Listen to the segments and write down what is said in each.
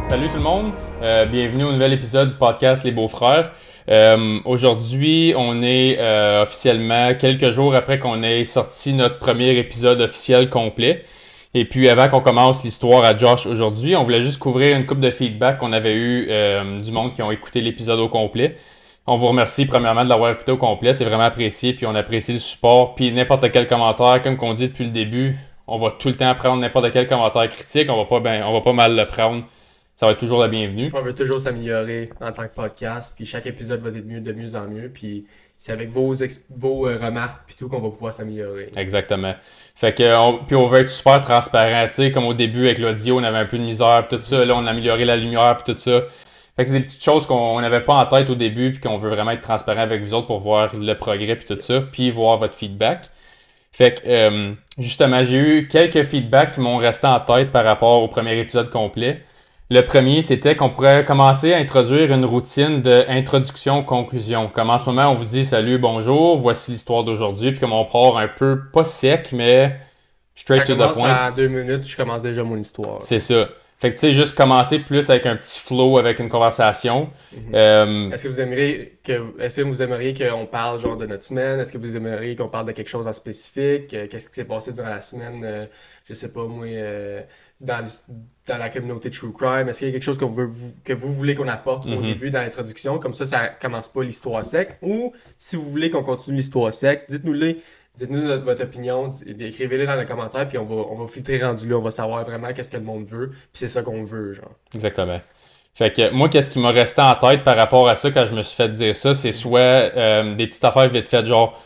Salut tout le monde, bienvenue au nouvel épisode du podcast Les Beaux-Frères. Aujourd'hui, on est officiellement quelques jours après qu'on ait sorti notre premier épisode officiel complet. Et puis avant qu'on commence l'histoire à Josh aujourd'hui, on voulait juste couvrir une couple de feedback qu'on avait eu du monde qui ont écouté l'épisode au complet. On vous remercie premièrement de l'avoir écouté au complet, c'est vraiment apprécié, puis on apprécie le support. Puis n'importe quel commentaire, comme qu'on dit depuis le début, on va tout le temps prendre n'importe quel commentaire critique, on va pas mal le prendre. Ça va être toujours la bienvenue. On veut toujours s'améliorer en tant que podcast, puis chaque épisode va être de mieux en mieux, puis c'est avec vos remarques puis tout qu'on va pouvoir s'améliorer. Exactement. Fait que puis on veut être super transparent, tu sais, comme au début avec l'audio, on avait un peu de misère puis tout ça, là on a amélioré la lumière puis tout ça. Fait que c'est des petites choses qu'on n'avait pas en tête au début puis qu'on veut vraiment être transparent avec vous autres pour voir le progrès puis tout ça, puis voir votre feedback. Fait que justement, j'ai eu quelques feedbacks qui m'ont resté en tête par rapport au premier épisode complet. Le premier, c'était qu'on pourrait commencer à introduire une routine d'introduction-conclusion. Comme en ce moment, on vous dit « Salut, bonjour, voici l'histoire d'aujourd'hui », puis comme on part un peu, pas sec, mais straight to the point. En 2 minutes, je commence déjà mon histoire. C'est ça. Fait que tu sais, juste commencer plus avec un petit flow, avec une conversation. Est-ce que vous aimeriez qu'on parle genre de notre semaine? Est-ce que vous aimeriez qu'on parle de quelque chose en spécifique? Qu'est-ce qui s'est passé durant la semaine? Je sais pas, moi, dans la communauté de True Crime. Est-ce qu'il y a quelque chose que vous voulez qu'on apporte au début dans l'introduction? Comme ça commence pas l'histoire sec. Ou si vous voulez qu'on continue l'histoire sec, dites-nous votre opinion, écrivez-le dans les commentaires, puis on va filtrer rendu là, on va savoir vraiment qu'est-ce que le monde veut, puis c'est ça qu'on veut, genre. Exactement. Fait que moi, qu'est-ce qui m'a resté en tête par rapport à ça quand je me suis fait dire ça, c'est soit des petites affaires vite faites, genre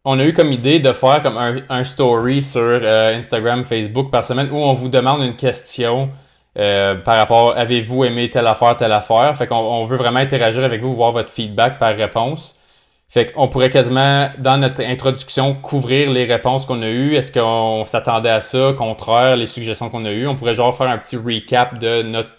on a eu comme idée de faire comme un story sur Instagram, Facebook par semaine où on vous demande une question par rapport avez-vous aimé telle affaire. Fait qu'on veut vraiment interagir avec vous, voir votre feedback par réponse. Fait qu'on pourrait quasiment, dans notre introduction, couvrir les réponses qu'on a eues. Est-ce qu'on s'attendait à ça? Contraire, les suggestions qu'on a eues. On pourrait genre faire un petit recap de notre,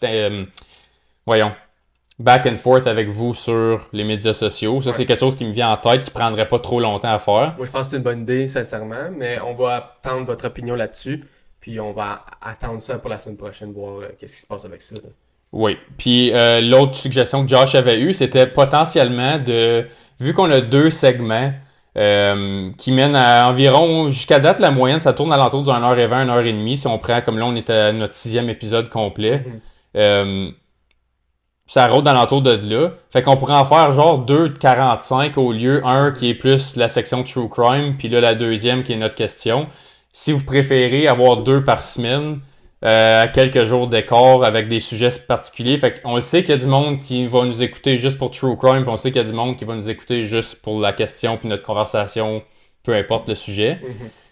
back and forth avec vous sur les médias sociaux. Ça, c'est quelque chose qui me vient en tête, qui prendrait pas trop longtemps à faire. Moi, je pense que c'est une bonne idée, sincèrement, mais on va attendre votre opinion là-dessus, puis on va attendre ça pour la semaine prochaine, voir qu'est-ce qui se passe avec ça. Là. Oui. Puis l'autre suggestion que Josh avait eue, c'était potentiellement vu qu'on a 2 segments qui mènent à environ, jusqu'à date, la moyenne, ça tourne à l'entour d'une 1h20, 1h30. Si on prend, comme là, on est à notre 6e épisode complet. Ça rôde dans l'entour de là. Fait qu'on pourrait en faire genre 2 de 45 au lieu 1 qui est plus la section True Crime, puis là, la deuxième qui est notre question. Si vous préférez avoir 2 par semaine, à quelques jours d'écart avec des sujets particuliers. Fait qu'on le sait qu'il y a du monde qui va nous écouter juste pour True Crime, puis on sait qu'il y a du monde qui va nous écouter juste pour la question puis notre conversation, peu importe le sujet.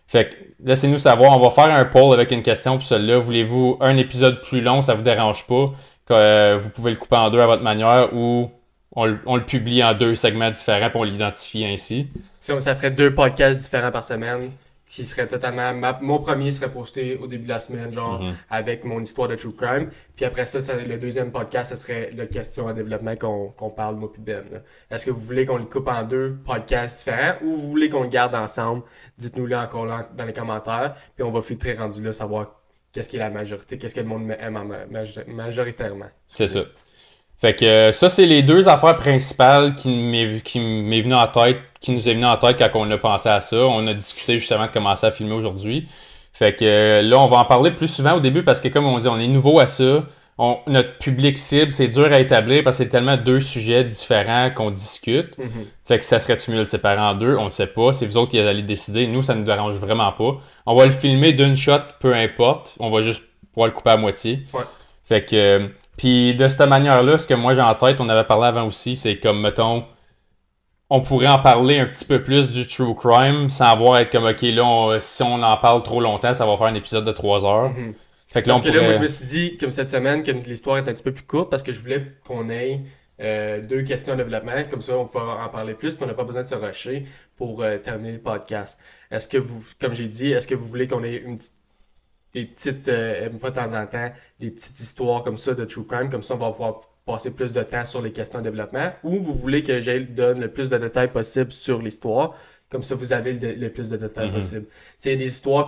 Fait que laissez-nous savoir, on va faire un poll avec une question pour celle-là. Voulez-vous un épisode plus long, ça vous dérange pas? Que vous pouvez le couper en 2 à votre manière ou on le publie en 2 segments différents puis on l'identifie ainsi. Ça ferait 2 podcasts différents par semaine. Qui serait totalement. Mon premier serait posté au début de la semaine, genre, avec mon histoire de True Crime. Puis après ça, le deuxième podcast, ce serait la question en développement qu'on parle, moi puis Ben. Est-ce que vous voulez qu'on le coupe en 2 podcasts différents ou vous voulez qu'on le garde ensemble? Dites-nous-le encore là dans les commentaires. Puis on va filtrer rendu là, savoir qu'est-ce qui est la majorité, qu'est-ce que le monde aime majoritairement. C'est ça. Fait que ça, c'est les 2 affaires principales qui m'est venu en tête, qui nous est venu en tête quand on a pensé à ça. On a discuté justement de commencer à filmer aujourd'hui. Fait que là, on va en parler plus souvent au début parce que comme on dit, on est nouveau à ça. Notre public cible, c'est dur à établir parce que c'est tellement 2 sujets différents qu'on discute. Fait que ça serait-tu mieux de le séparer en 2? On ne sait pas. C'est vous autres qui allez décider. Nous, ça ne nous dérange vraiment pas. On va le filmer d'une shot, peu importe. On va juste pouvoir le couper à moitié. Ouais. Fait que... Puis de cette manière-là, ce que moi j'ai en tête, on avait parlé avant aussi, c'est comme, mettons, on pourrait en parler un petit peu plus du True Crime sans avoir être comme, OK, là, si on en parle trop longtemps, ça va faire un épisode de 3 heures. Fait que là, parce que là, moi, je me suis dit, comme cette semaine, comme l'histoire est un petit peu plus courte, parce que je voulais qu'on ait 2 questions de développement, comme ça, on va en parler plus, puis on n'a pas besoin de se rusher pour terminer le podcast. Est-ce que comme j'ai dit, est-ce que vous voulez qu'on ait des petites, une fois de temps en temps, des petites histoires comme ça de True Crime, comme ça on va pouvoir passer plus de temps sur les questions de développement, ou vous voulez que j'aille donne le plus de détails possible sur l'histoire, Comme ça, vous avez le plus de détails Mhm. possible. Tu sais, il y a des histoires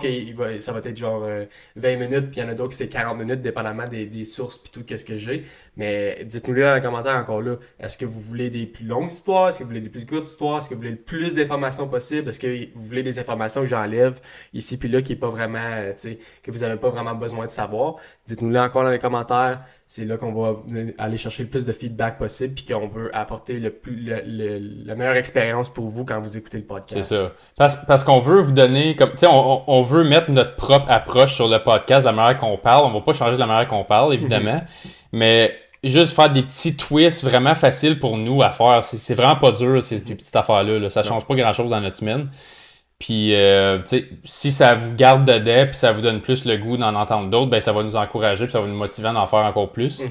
ça va être genre 20 minutes, puis il y en a d'autres qui c'est 40 minutes, dépendamment des sources puis tout, qu'est-ce que j'ai. Mais dites-nous-le dans les commentaires encore là. Est-ce que vous voulez des plus longues histoires? Est-ce que vous voulez des plus courtes histoires? Est-ce que vous voulez le plus d'informations possible? Est-ce que vous voulez des informations que j'enlève ici puis là qui est pas vraiment, tu sais, que vous avez pas vraiment besoin de savoir? Dites-nous-le encore dans les commentaires. C'est là qu'on va aller chercher le plus de feedback possible puis qu'on veut apporter la meilleure expérience pour vous quand vous écoutez le C'est podcast. ça. Parce qu'on veut vous donner, comme, tu sais, on veut mettre notre propre approche sur le podcast, la manière qu'on parle. On va pas changer de la manière qu'on parle, évidemment. Mais juste faire des petits twists vraiment faciles pour nous à faire. C'est vraiment pas dur, ces petites affaires-là. Là. Ça change pas grand-chose dans notre semaine. Puis, tu sais, si ça vous garde dedans, puis ça vous donne plus le goût d'en entendre d'autres, ben ça va nous encourager, puis ça va nous motiver à en faire encore plus.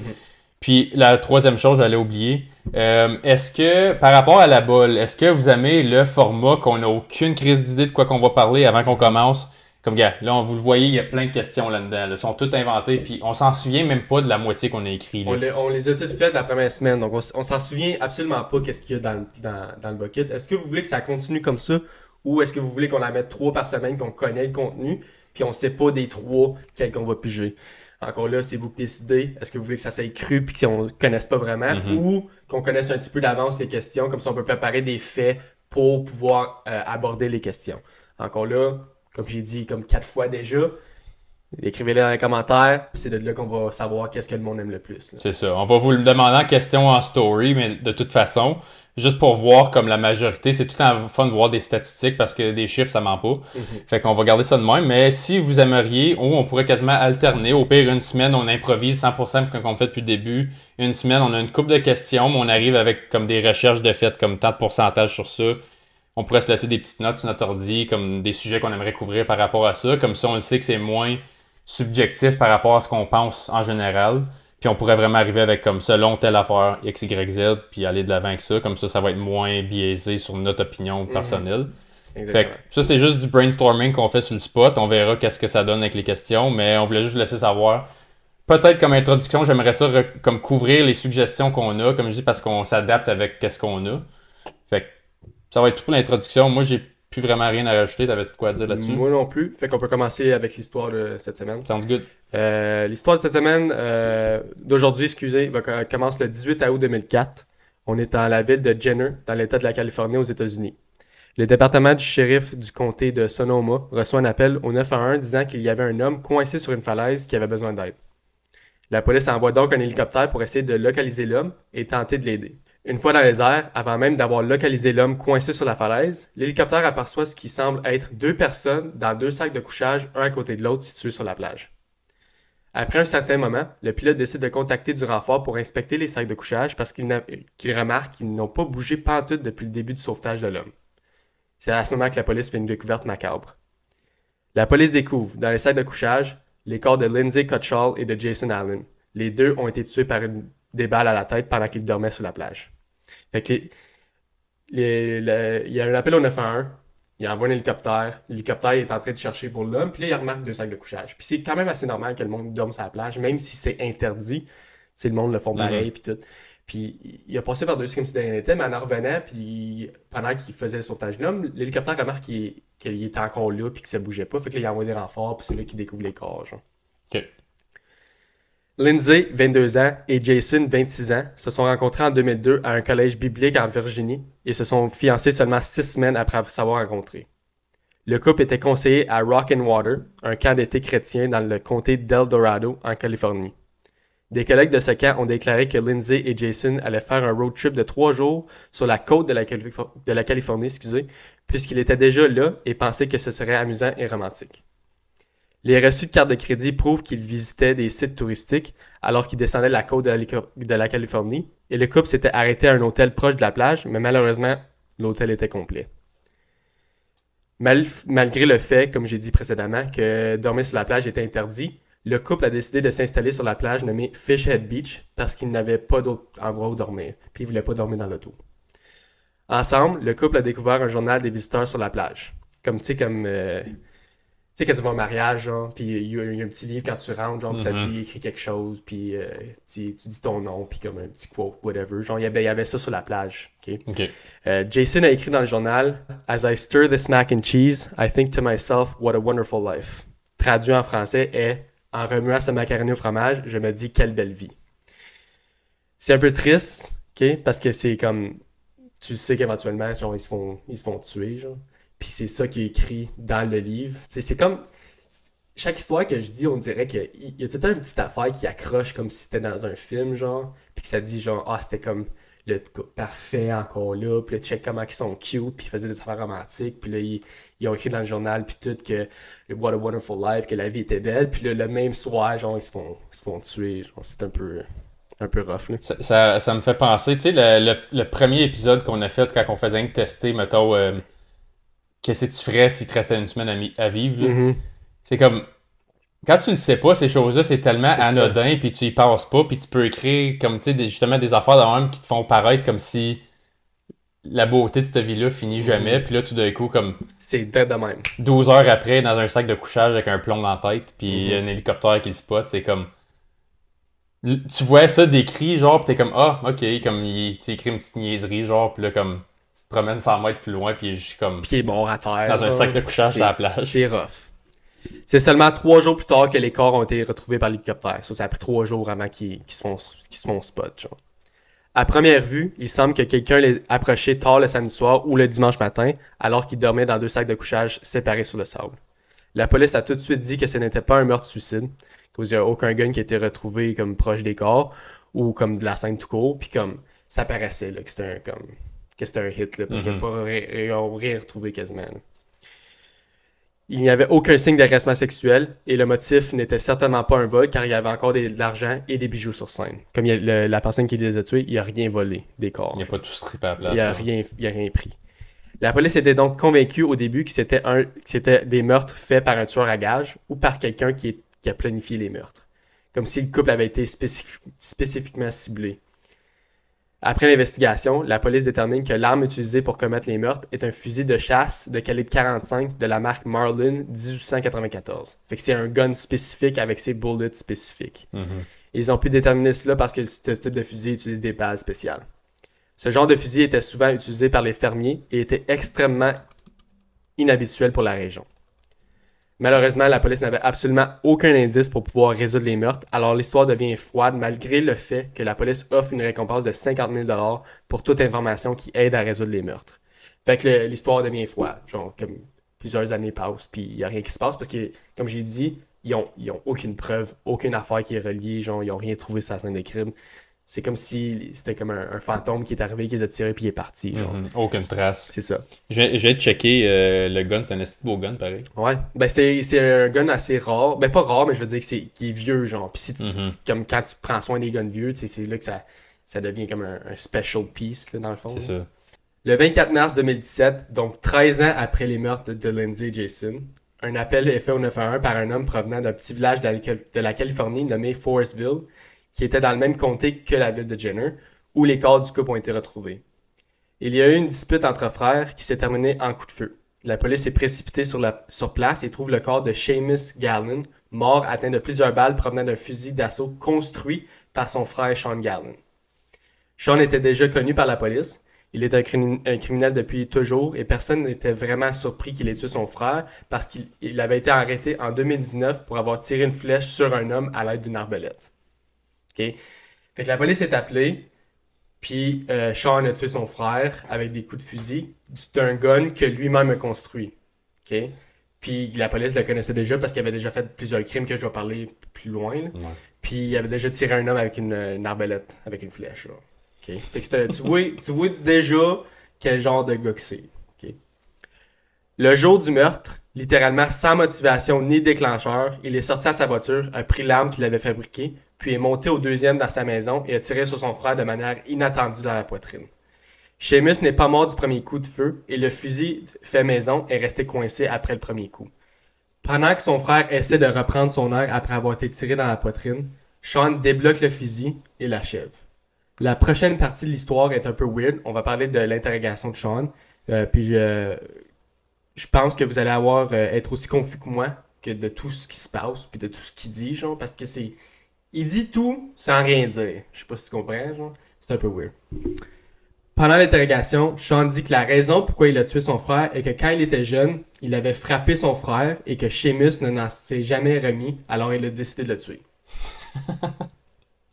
Puis, la troisième chose, j'allais oublier, est-ce que, par rapport à la bolle, est-ce que vous aimez le format qu'on n'a aucune crise d'idée de quoi qu'on va parler avant qu'on commence? Comme, gars, là, vous le voyez, il y a plein de questions là-dedans. Là. Elles sont toutes inventées, puis on s'en souvient même pas de la moitié qu'on a écrit. Là. On les a toutes faites la première semaine, donc on s'en souvient absolument pas qu'est-ce qu'il y a dans le bucket. Est-ce que vous voulez que ça continue comme ça, ou est-ce que vous voulez qu'on en mette 3 par semaine, qu'on connaît le contenu, puis on sait pas des 3 quels qu'on va piger? Encore là, c'est vous qui décidez. Est-ce que vous voulez que ça soit cru puis qu'on ne connaisse pas vraiment, ou qu'on connaisse un petit peu d'avance les questions, comme ça on peut préparer des faits pour pouvoir aborder les questions. Encore là, comme j'ai dit comme 4 fois déjà, écrivez-les dans les commentaires, puis c'est de là qu'on va savoir qu'est-ce que le monde aime le plus. Là. C'est ça. On va vous le demander en question en story, mais de toute façon, juste pour voir comme la majorité, c'est tout le temps fun de voir des statistiques parce que des chiffres, ça ment pas. Fait qu'on va garder ça de même. Mais si vous aimeriez, on pourrait quasiment alterner. Au pire, une semaine, on improvise 100% comme on fait depuis le début. Une semaine, on a une couple de questions, mais on arrive avec comme des recherches de fait, comme tant de pourcentage sur ça. On pourrait se laisser des petites notes sur notre ordi, comme des sujets qu'on aimerait couvrir par rapport à ça. Comme ça, on le sait que c'est moins subjectif par rapport à ce qu'on pense en général. Puis on pourrait vraiment arriver avec comme selon telle affaire X, Y, Z, puis aller de l'avant avec ça. Comme ça va être moins biaisé sur notre opinion personnelle. Fait que ça, c'est juste du brainstorming qu'on fait sur le spot. On verra qu'est-ce que ça donne avec les questions, mais on voulait juste laisser savoir. Peut-être comme introduction, j'aimerais ça comme couvrir les suggestions qu'on a, comme je dis, parce qu'on s'adapte avec qu'est-ce qu'on a. Fait que ça va être tout pour l'introduction. Moi, j'ai plus vraiment rien à rajouter. T'avais quoi à dire là-dessus? Moi non plus. Fait qu'on peut commencer avec l'histoire de cette semaine. Sounds good. L'histoire de cette semaine, d'aujourd'hui, excusez, commence le 18 août 2004. On est dans la ville de Jenner, dans l'État de la Californie, aux États-Unis. Le département du shérif du comté de Sonoma reçoit un appel au 911 disant qu'il y avait un homme coincé sur une falaise qui avait besoin d'aide. La police envoie donc un hélicoptère pour essayer de localiser l'homme et tenter de l'aider. Une fois dans les airs, avant même d'avoir localisé l'homme coincé sur la falaise, l'hélicoptère aperçoit ce qui semble être 2 personnes dans 2 sacs de couchage, un à côté de l'autre, situés sur la plage. Après un certain moment, le pilote décide de contacter du renfort pour inspecter les sacs de couchage parce qu'il remarque qu'ils n'ont pas bougé pantoute depuis le début du sauvetage de l'homme. C'est à ce moment que la police fait une découverte macabre. La police découvre, dans les sacs de couchage, les corps de Lindsay Cutshall et de Jason Allen. Les deux ont été tués par des balles à la tête pendant qu'ils dormaient sur la plage. Fait que il y a un appel au 911, il envoie un hélicoptère, l'hélicoptère est en train de chercher pour l'homme, puis là il remarque 2 sacs de couchage. Puis c'est quand même assez normal que le monde dorme sur la plage, même si c'est interdit, le monde le font pareil, puis tout. Puis il a passé par-dessus comme si de rien n'était, mais en revenant, puis pendant qu'il faisait le sauvetage de l'homme, l'hélicoptère remarque qu'il était encore là, puis que ça bougeait pas, fait que là il envoie des renforts, puis c'est là qu'il découvre les corps, genre. OK. Lindsay, 22 ans, et Jason, 26 ans, se sont rencontrés en 2002 à un collège biblique en Virginie et se sont fiancés seulement 6 semaines après s'avoir rencontrés. Le couple était conseillé à Rock and Water, un camp d'été chrétien dans le comté d'El Dorado, en Californie. Des collègues de ce camp ont déclaré que Lindsay et Jason allaient faire un road trip de 3 jours sur la côte de la Californie, puisqu'ils étaient déjà là et pensaient que ce serait amusant et romantique. Les reçus de carte de crédit prouvent qu'ils visitaient des sites touristiques alors qu'ils descendaient la côte de la Californie et le couple s'était arrêté à un hôtel proche de la plage, mais malheureusement, l'hôtel était complet. Malgré le fait, comme j'ai dit précédemment, que dormir sur la plage était interdit, le couple a décidé de s'installer sur la plage nommée Fishhead Beach parce qu'ils n'avaient pas d'autre endroit où dormir, puis ils ne voulaient pas dormir dans l'auto. Ensemble, le couple a découvert un journal des visiteurs sur la plage. Comme, tu sais, comme sais, quand tu vas au mariage, genre, puis il y a un petit livre quand tu rentres, genre, puis ça dit, écrit quelque chose, puis tu dis ton nom, puis comme un petit quote, whatever. Genre, il y avait ça sur la plage, ok? Ok. Jason a écrit dans le journal, As I stir this mac and cheese, I think to myself, what a wonderful life. Traduit en français est, en remuant ce macaroni au fromage, je me dis, quelle belle vie. C'est un peu triste, ok? Parce que c'est comme, tu sais qu'éventuellement, genre, ils se font tuer, genre. Puis c'est ça qui est écrit dans le livre. Tu sais, c'est comme, chaque histoire que je dis, on dirait qu'il y a tout le temps une petite affaire qui accroche comme si c'était dans un film, genre. Puis que ça dit, genre, ah, c'était comme le couple parfait encore là. Puis là, tu check comment ils sont cute, puis ils faisaient des affaires romantiques. Puis là, ils ont écrit dans le journal, puis tout, que What a Wonderful Life, que la vie était belle. Puis là, le même soir, genre, ils se font tuer. Genre, c'est un peu rough, là. Ça me fait penser, tu sais, le premier épisode qu'on a fait quand on faisait un tester, mettons, qu'est-ce que tu ferais s'il te restait une semaine à vivre, là. Mhm. C'est comme, quand tu le sais pas, ces choses-là, c'est tellement C'est ça. anodin, puis tu y penses pas, puis tu peux écrire, comme, tu sais, justement, des affaires de même qui te font paraître comme si la beauté de cette vie-là finit jamais, puis là, tout d'un coup, comme C'est dead de même. 12 heures après, dans un sac de couchage avec un plomb dans la tête, puis un hélicoptère qui le spot, c'est comme... Tu vois ça décrit, genre, pis t'es comme, ah, ok, comme, tu écris une petite niaiserie, genre, pis là, comme, tu te promènes 100 mètres plus loin, pis il est juste comme, Puis il est mort à terre. dans un genre. sac de couchage C'est- sur la plage. C'est rough. C'est seulement 3 jours plus tard que les corps ont été retrouvés par l'hélicoptère. Ça a pris 3 jours avant qu'ils se font spot, genre. À première vue, il semble que quelqu'un les approchait tard le samedi soir ou le dimanche matin, alors qu'ils dormaient dans 2 sacs de couchage séparés sur le sable. La police a tout de suite dit que ce n'était pas un meurtre-suicide, qu'il n'y a aucun gun qui a été retrouvé comme proche des corps ou comme de la scène tout court, puis comme ça paraissait là, que c'était un hit, là, parce qu'ils n'ont rien retrouvé quasiment, là. Il n'y avait aucun signe d'agression sexuel et le motif n'était certainement pas un vol car il y avait encore de l'argent et des bijoux sur scène. Comme la personne qui les a tués, il n'a rien volé des corps. Il a pas tout strippé à la place. Il n'a là. rien pris. La police était donc convaincue au début que c'était des meurtres faits par un tueur à gages ou par quelqu'un qui a planifié les meurtres. Comme si le couple avait été spécifiquement ciblé. Après l'investigation, la police détermine que l'arme utilisée pour commettre les meurtres est un fusil de chasse de calibre 45 de la marque Marlin 1894. Fait que c'est un gun spécifique avec ses bullets spécifiques. Mhm. Ils ont pu déterminer cela parce que ce type de fusil utilise des balles spéciales. Ce genre de fusil était souvent utilisé par les fermiers et était extrêmement inhabituel pour la région. Malheureusement, la police n'avait absolument aucun indice pour pouvoir résoudre les meurtres, alors l'histoire devient froide malgré le fait que la police offre une récompense de 50 000 $ pour toute information qui aide à résoudre les meurtres. Fait que l'histoire devient froide, genre comme plusieurs années passent, puis il n'y a rien qui se passe parce que, comme j'ai dit, ils ont aucune preuve, aucune affaire qui est reliée, genre ils n'ont rien trouvé sur la scène de crime. C'est comme si c'était comme un fantôme qui est arrivé, qui les a tirés, puis il est parti, genre. Aucune trace. C'est ça. Je vais checker le gun, c'est un assez beau gun, pareil. Ouais, ben c'est un gun assez rare. Ben pas rare, mais je veux dire qui est vieux, genre. Puis si comme quand tu prends soin des guns vieux, tu sais, c'est là que ça devient comme un special piece, là, dans le fond. C'est ça. Le 24 mars 2017, donc 13 ans après les meurtres de Lindsay et Jason, un appel est fait au 911 par un homme provenant d'un petit village de la Californie nommé Forestville, qui était dans le même comté que la ville de Jenner, où les corps du couple ont été retrouvés. Il y a eu une dispute entre frères qui s'est terminée en coup de feu. La police est précipitée sur place et trouve le corps de Seamus Gallen, mort atteint de plusieurs balles provenant d'un fusil d'assaut construit par son frère Sean Gallen. Sean était déjà connu par la police. Il est un criminel depuis toujours et personne n'était vraiment surpris qu'il ait tué son frère parce qu'il avait été arrêté en 2019 pour avoir tiré une flèche sur un homme à l'aide d'une arbalète. Okay? Fait que la police est appelée, puis Sean a tué son frère avec des coups de fusil d'un gun que lui-même a construit. Okay? Puis la police le connaissait déjà parce qu'il avait déjà fait plusieurs crimes que je vais parler plus loin. Là. Ouais. Puis il avait déjà tiré un homme avec une arbalète, avec une flèche. Là. Okay? Fait que tu vois déjà quel genre de gars que c'est. Okay? Le jour du meurtre, littéralement sans motivation ni déclencheur, il est sorti à sa voiture, a pris l'arme qu'il avait fabriquée, puis est monté au deuxième dans sa maison et a tiré sur son frère de manière inattendue dans la poitrine. Seamus n'est pas mort du premier coup de feu et le fusil fait maison est resté coincé après le premier coup. Pendant que son frère essaie de reprendre son air après avoir été tiré dans la poitrine, Sean débloque le fusil et l'achève. La prochaine partie de l'histoire est un peu weird. On va parler de l'interrogation de Sean. Puis je pense que vous allez être aussi confus que moi que de tout ce qui se passe, puis de tout ce qu'il dit, genre, parce que c'est... Il dit tout sans rien dire. Je sais pas si tu comprends, genre. C'est un peu weird. Pendant l'interrogation, Sean dit que la raison pourquoi il a tué son frère est que quand il était jeune, il avait frappé son frère et que Seamus ne n'en s'est jamais remis, alors il a décidé de le tuer.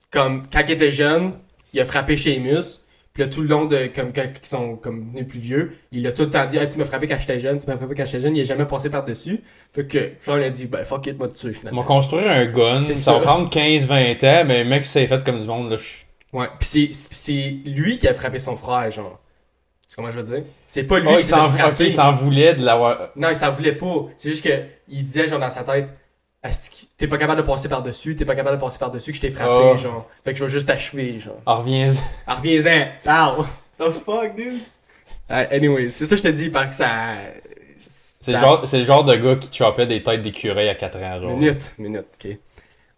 Comme, quand il était jeune, il a frappé Seamus, puis là, tout le long de, comme, quand ils sont comme devenus plus vieux, il a tout le temps dit, ah, tu m'as frappé quand j'étais jeune, tu m'as frappé quand j'étais jeune, il a jamais passé par-dessus. Fait que, Sean a dit, ben, fuck it, m'a tué, On finalement. va construire un gun, C'est ça va ça. prendre 15-20 ans, mais mec, c'est fait comme du monde, là. Ouais, pis c'est lui qui a frappé son frère, genre. Tu sais comment je veux dire? C'est pas lui Oh, qui s'est fait ok, frapper. il s'en voulait de l'avoir. Non, il s'en voulait pas. C'est juste que il disait, genre, dans sa tête, asti, t'es pas capable de passer par-dessus, t'es pas capable de passer par-dessus, que je t'ai frappé, Oh. genre. Fait que je vais juste t'achever, genre. Ah, reviens. Ah, reviens-en. Pow! The fuck, dude? Anyway, c'est ça que je te dis, parce que ça... C'est le genre de gars qui chopait des têtes d'écureuil à 4 ans, genre. Minute, ok.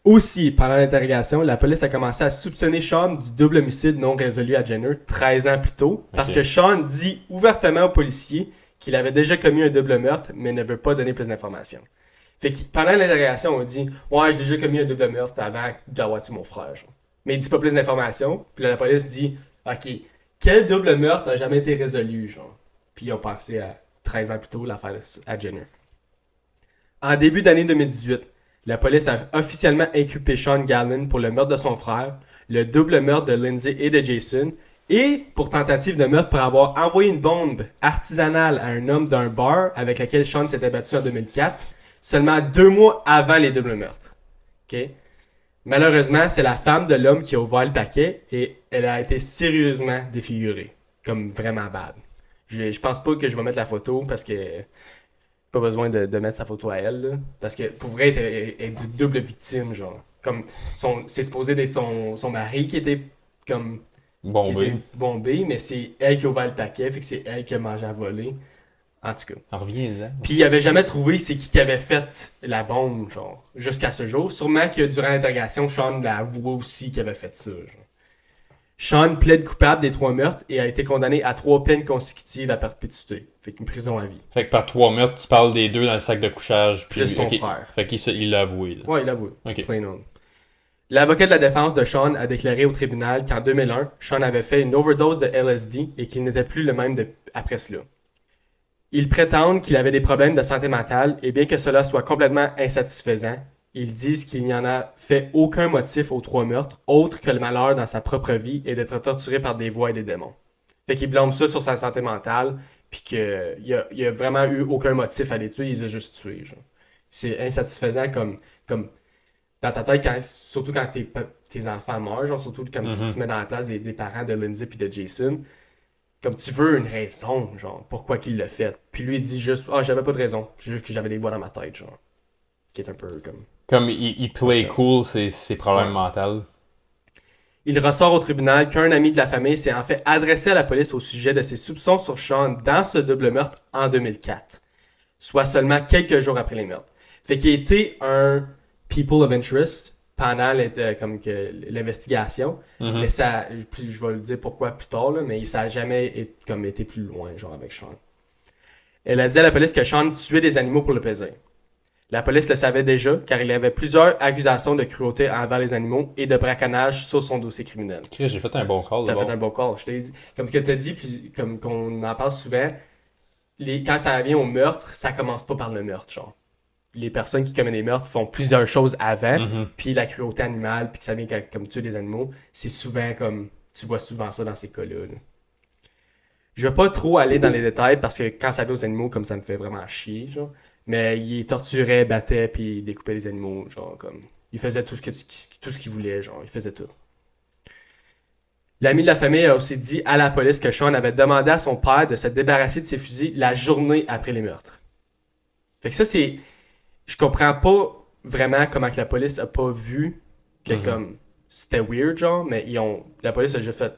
Aussi, pendant l'interrogation, la police a commencé à soupçonner Sean du double homicide non résolu à Jenner 13 ans plus tôt, parce Ok. que Sean dit ouvertement aux policiers qu'il avait déjà commis un double meurtre, mais ne veut pas donner plus d'informations. Fait que pendant l'interrogation, on dit « Ouais, j'ai déjà commis un double meurtre avant d'avoir tué mon frère. » genre. Mais il dit pas plus d'informations, puis là, la police dit « Ok, quel double meurtre n'a jamais été résolu? » genre. Puis ils ont pensé à 13 ans plus tôt l'affaire à Jenner. En début d'année 2018, la police a officiellement inculpé Sean Gallen pour le meurtre de son frère, le double meurtre de Lindsay et de Jason, et pour tentative de meurtre pour avoir envoyé une bombe artisanale à un homme d'un bar avec lequel Sean s'était battu en 2004, seulement 2 mois avant les doubles meurtres. Ok? Malheureusement, c'est la femme de l'homme qui a ouvert le paquet et elle a été sérieusement défigurée, comme vraiment bad. Je pense pas que je vais mettre la photo parce que pas besoin de mettre sa photo à elle, là. Parce que pour vrai, elle est une double victime, genre. Comme, c'est supposé d'être son mari qui était comme. Bon, Qui ben. était bombé, mais c'est elle qui a ouvert le paquet, fait que c'est elle qui a mangé à voler. En tout cas. Ah, reviens-en. Puis il avait jamais trouvé c'est qui avait fait la bombe, genre, jusqu'à ce jour. Sûrement que durant l'interrogation, Sean l'a avoué aussi qu'il avait fait ça, genre. Sean plaide coupable des 3 meurtres et a été condamné à 3 peines consécutives à perpétuité. Fait qu'une prison à vie. Fait que par 3 meurtres, tu parles des 2 dans le sac de couchage. Puis Plus son ok. frère. Fait qu'il l'a avoué, là. Ouais, il l'avoue. Ok. Plain old. L'avocat de la défense de Sean a déclaré au tribunal qu'en 2001, Sean avait fait une overdose de LSD et qu'il n'était plus le même après cela. Ils prétendent qu'il avait des problèmes de santé mentale et bien que cela soit complètement insatisfaisant, ils disent qu'il n'y en a fait aucun motif aux 3 meurtres autre que le malheur dans sa propre vie et d'être torturé par des voix et des démons. Fait qu'ils blâment ça sur sa santé mentale puis qu'il y a vraiment eu aucun motif à les tuer, ils les ont juste tués. Genre. C'est insatisfaisant comme dans ta tête, surtout quand tes enfants meurent, genre, surtout comme si tu te mets dans la place des parents de Lindsay puis de Jason, comme tu veux une raison, genre, pourquoi qu'il l'a fait. Puis lui, il dit juste, j'avais pas de raison, juste que j'avais des voix dans ma tête, genre, qui est un peu comme... Comme il play cool ses problèmes mentaux. Il ressort au tribunal qu'un ami de la famille s'est en fait adressé à la police au sujet de ses soupçons sur Sean dans ce double meurtre en 2004, soit seulement quelques jours après les meurtres. Fait qu'il était un people of interest pendant l'investigation, mais ça, je vais le dire pourquoi plus tard, là, mais ça n'a jamais été plus loin, genre avec Sean. Elle a dit à la police que Sean tuait des animaux pour le plaisir. La police le savait déjà, car il y avait plusieurs accusations de cruauté envers les animaux et de braconnage sur son dossier criminel. Chris, j'ai fait un bon call. T'as fait un bon call. Je t'ai dit, comme ce que t'as dit, comme qu'on en parle souvent, quand ça vient au meurtre, ça commence pas par le meurtre, genre. Les personnes qui commettent des meurtres font plusieurs choses avant, puis la cruauté animale, puis que ça vient comme tuer des animaux, c'est souvent comme, tu vois souvent ça dans ces cas-là. Là. Je vais pas trop aller dans les détails, parce que quand ça vient aux animaux, comme ça me fait vraiment chier, genre. Mais il torturait, battait, puis il découpait les animaux, genre, comme... Il faisait tout ce qu'il voulait, genre, il faisait tout. L'ami de la famille a aussi dit à la police que Sean avait demandé à son père de se débarrasser de ses fusils la journée après les meurtres. Fait que ça, c'est... Je comprends pas vraiment comment que la police a pas vu que, comme, c'était weird, genre, mais la police a juste fait...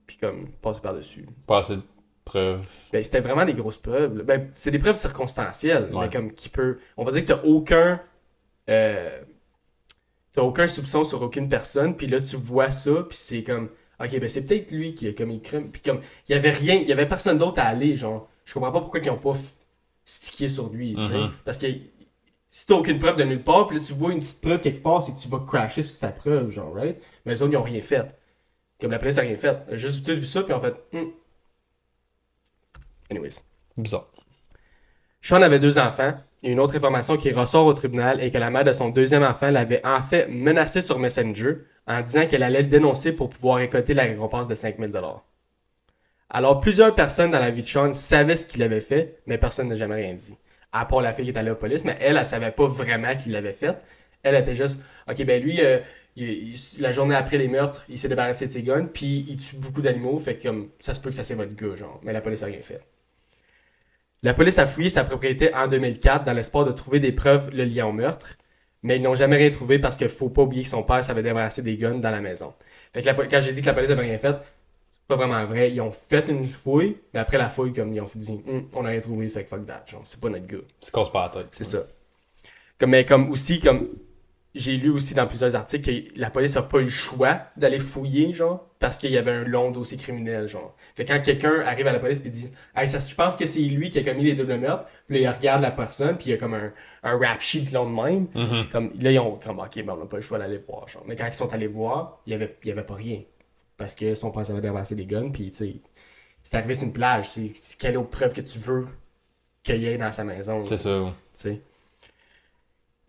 Puis, comme, passé par-dessus. Pas assez de preuves. Ben, c'était vraiment des grosses preuves. Là. Ben, c'est des preuves circonstancielles, Ouais. mais comme qui peut... On va dire que t'as aucun... t'as aucun soupçon sur aucune personne, puis là, tu vois ça, puis c'est comme... Ok, ben c'est peut-être lui qui a commis le crime. Puis comme, il y avait rien, il y avait personne d'autre à aller, genre. Je comprends pas pourquoi ils ont pas stické sur lui, tu sais. Parce que si t'as aucune preuve de nulle part, puis là, tu vois une petite preuve quelque part, c'est que tu vas crasher sur ta preuve, genre, right? Mais les autres, ils ont rien fait. Comme la police a rien fait. Elle a juste tout vu ça, puis en fait, Anyways. Bizarre. Sean avait 2 enfants, et une autre information qui ressort au tribunal est que la mère de son deuxième enfant l'avait en fait menacé sur Messenger en disant qu'elle allait le dénoncer pour pouvoir récolter la récompense de 5000 $. Alors, plusieurs personnes dans la vie de Sean savaient ce qu'il avait fait, mais personne n'a jamais rien dit. À part la fille qui est allée à la police, mais elle savait pas vraiment qu'il l'avait fait. Elle était juste, ok, ben lui, la journée après les meurtres, il s'est débarrassé de ses guns, puis il tue beaucoup d'animaux, fait que comme, ça se peut que ça c'est votre gars, genre. Mais la police a rien fait. La police a fouillé sa propriété en 2004 dans l'espoir de trouver des preuves le liant au meurtre, mais ils n'ont jamais rien trouvé parce qu'il faut pas oublier que son père s'avait débarrassé des guns dans la maison. Fait que quand j'ai dit que la police avait rien fait, c'est pas vraiment vrai. Ils ont fait une fouille, mais après la fouille, comme ils ont dit, on a rien trouvé, fait que fuck that, genre, c'est pas notre gars. Ça casse pas la tête. C'est ça. Mais comme j'ai lu aussi dans plusieurs articles que la police a pas eu le choix d'aller fouiller, genre, parce qu'il y avait un long dossier criminel, genre. Fait que quand quelqu'un arrive à la police et dit « Hey, je pense que c'est lui qui a commis les doubles meurtres », puis là, il regarde la personne, puis il y a comme un rap sheet long de même. Comme, là, ils ont comme « Ok, ben on n'a pas le choix d'aller voir, genre. » Mais quand ils sont allés voir, il y avait pas rien. Parce que son père avait débarrassé des guns, puis tu sais, c'est arrivé sur une plage. C'est quelle autre preuve que tu veux qu'il y ait dans sa maison? C'est ça. Tu sais.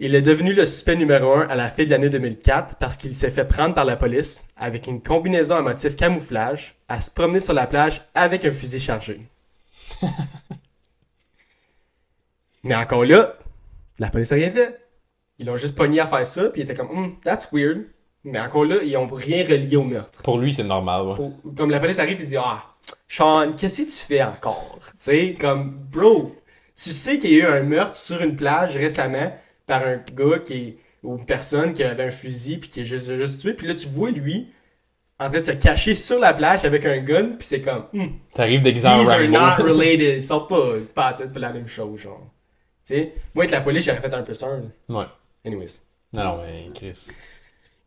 Il est devenu le suspect numéro 1 à la fin de l'année 2004 parce qu'il s'est fait prendre par la police avec une combinaison à motif camouflage à se promener sur la plage avec un fusil chargé. Mais encore là, la police n'a rien fait. Ils l'ont juste pogné à faire ça, puis ils étaient comme that's weird. Mais encore là, ils n'ont rien relié au meurtre. Pour lui, c'est normal. Ouais. Comme la police arrive et dit Sean, qu'est-ce que tu fais encore? Tu sais, comme bro, tu sais qu'il y a eu un meurtre sur une plage récemment par un gars ou une personne qui avait un fusil puis qui est juste tué, puis là tu vois lui en train de se cacher sur la plage avec un gun, puis c'est comme t'arrives d'exemple these are Rambo. not related, ils sont pas la même chose, genre. Tu sais, moi avec la police j'aurais fait un peu ça. Ouais. Anyways. Non, mais Chris.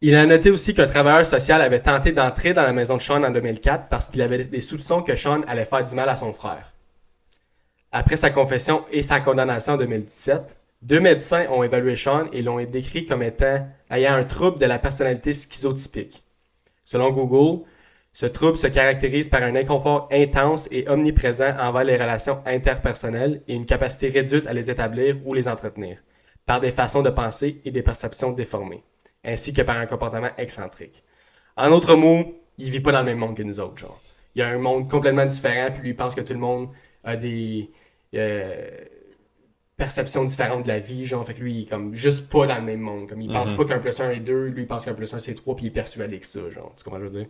Il a noté aussi qu'un travailleur social avait tenté d'entrer dans la maison de Sean en 2004 parce qu'il avait des soupçons que Sean allait faire du mal à son frère. Après sa confession et sa condamnation en 2017, 2 médecins ont évalué Sean et l'ont décrit comme ayant un trouble de la personnalité schizotypique. Selon Google, ce trouble se caractérise par un inconfort intense et omniprésent envers les relations interpersonnelles et une capacité réduite à les établir ou les entretenir, par des façons de penser et des perceptions déformées, ainsi que par un comportement excentrique. En d'autres mots, il vit pas dans le même monde que nous autres, genre. Il y a un monde complètement différent, puis lui il pense que tout le monde a des perceptions différentes de la vie, genre, fait que lui, il est comme juste pas dans le même monde. Comme il pense pas qu'un plus 1 est 2, lui il pense qu'un plus 1 c'est 3, puis il est persuadé que ça, genre. Tu comprends ce que je veux dire?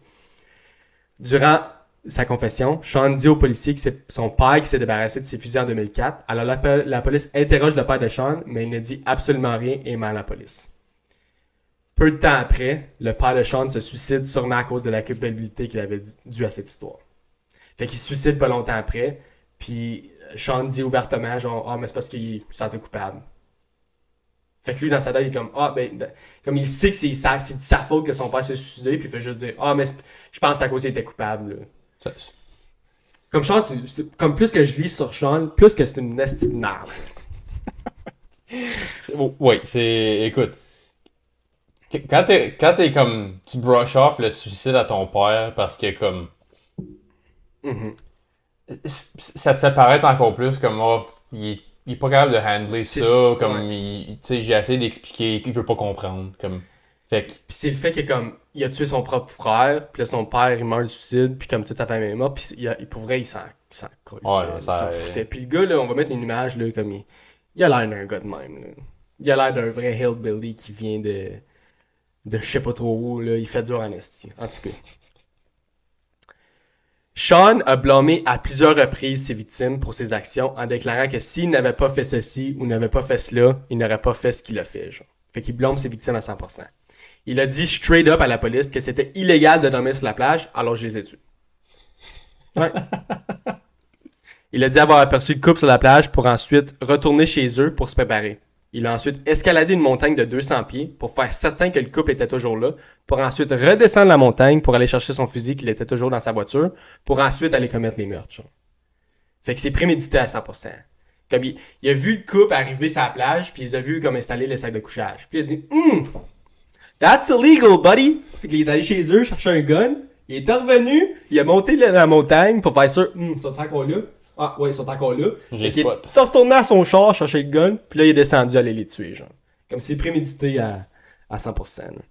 Durant sa confession, Sean dit au policier que c'est son père qui s'est débarrassé de ses fusils en 2004. Alors la police interroge le père de Sean, mais il ne dit absolument rien et ment à la police. Peu de temps après, le père de Sean se suicide sûrement à cause de la culpabilité qu'il avait due à cette histoire. Fait qu'il se suicide pas longtemps après, puis Sean dit ouvertement, genre, mais c'est parce qu'il se sentait coupable. Fait que lui, dans sa tête, il est comme, comme il sait que c'est de sa faute que son père s'est suicidé, puis il fait juste dire, mais je pense que c'est à cause qu'il était coupable, là. Comme Sean, comme plus que je lis sur Sean, plus que c'est une nasty de merde. Oui, écoute. Quand t'es comme, tu brush off le suicide à ton père parce que comme, ça te fait paraître encore plus comme, il est pas capable de handler ça, comme, tu sais, j'ai essayé d'expliquer, il veut pas comprendre, comme, fait que... Puis c'est le fait que comme, il a tué son propre frère, puis là son père il meurt de suicide, puis comme toute sa famille est morte, puis pour vrai il s'en colle, il s'en foutait. Puis le gars là, on va mettre une image là, comme il a l'air d'un gars de même, là. Il a l'air d'un vrai hillbilly qui vient de je sais pas trop où, là, il fait dur en esti. En tout cas. Sean a blâmé à plusieurs reprises ses victimes pour ses actions en déclarant que s'il n'avait pas fait ceci ou n'avait pas fait cela, il n'aurait pas fait ce qu'il a fait, genre. Fait qu'il blâme ses victimes à 100%. Il a dit straight up à la police que c'était illégal de dormir sur la plage, alors je les ai tués. Ouais. Il a dit avoir aperçu le couple sur la plage pour ensuite retourner chez eux pour se préparer. Il a ensuite escaladé une montagne de 200 pieds pour faire certain que le couple était toujours là, pour ensuite redescendre la montagne pour aller chercher son fusil qu'il était toujours dans sa voiture, pour ensuite aller commettre les meurtres. Genre. Fait que c'est prémédité à 100%. Comme il a vu le couple arriver sur la plage, puis il a vu comme installer le sac de couchage. Puis il a dit, that's illegal, buddy! Fait qu'il est allé chez eux chercher un gun. Il est revenu, il a monté la montagne pour faire sûr, ils sont encore là. Ah, ouais, ils sont encore là. J'ai Il spot. est retourné à son char, chercher le gun, puis là, il est descendu aller les tuer, genre. Comme c'est prémédité à 100%. Là.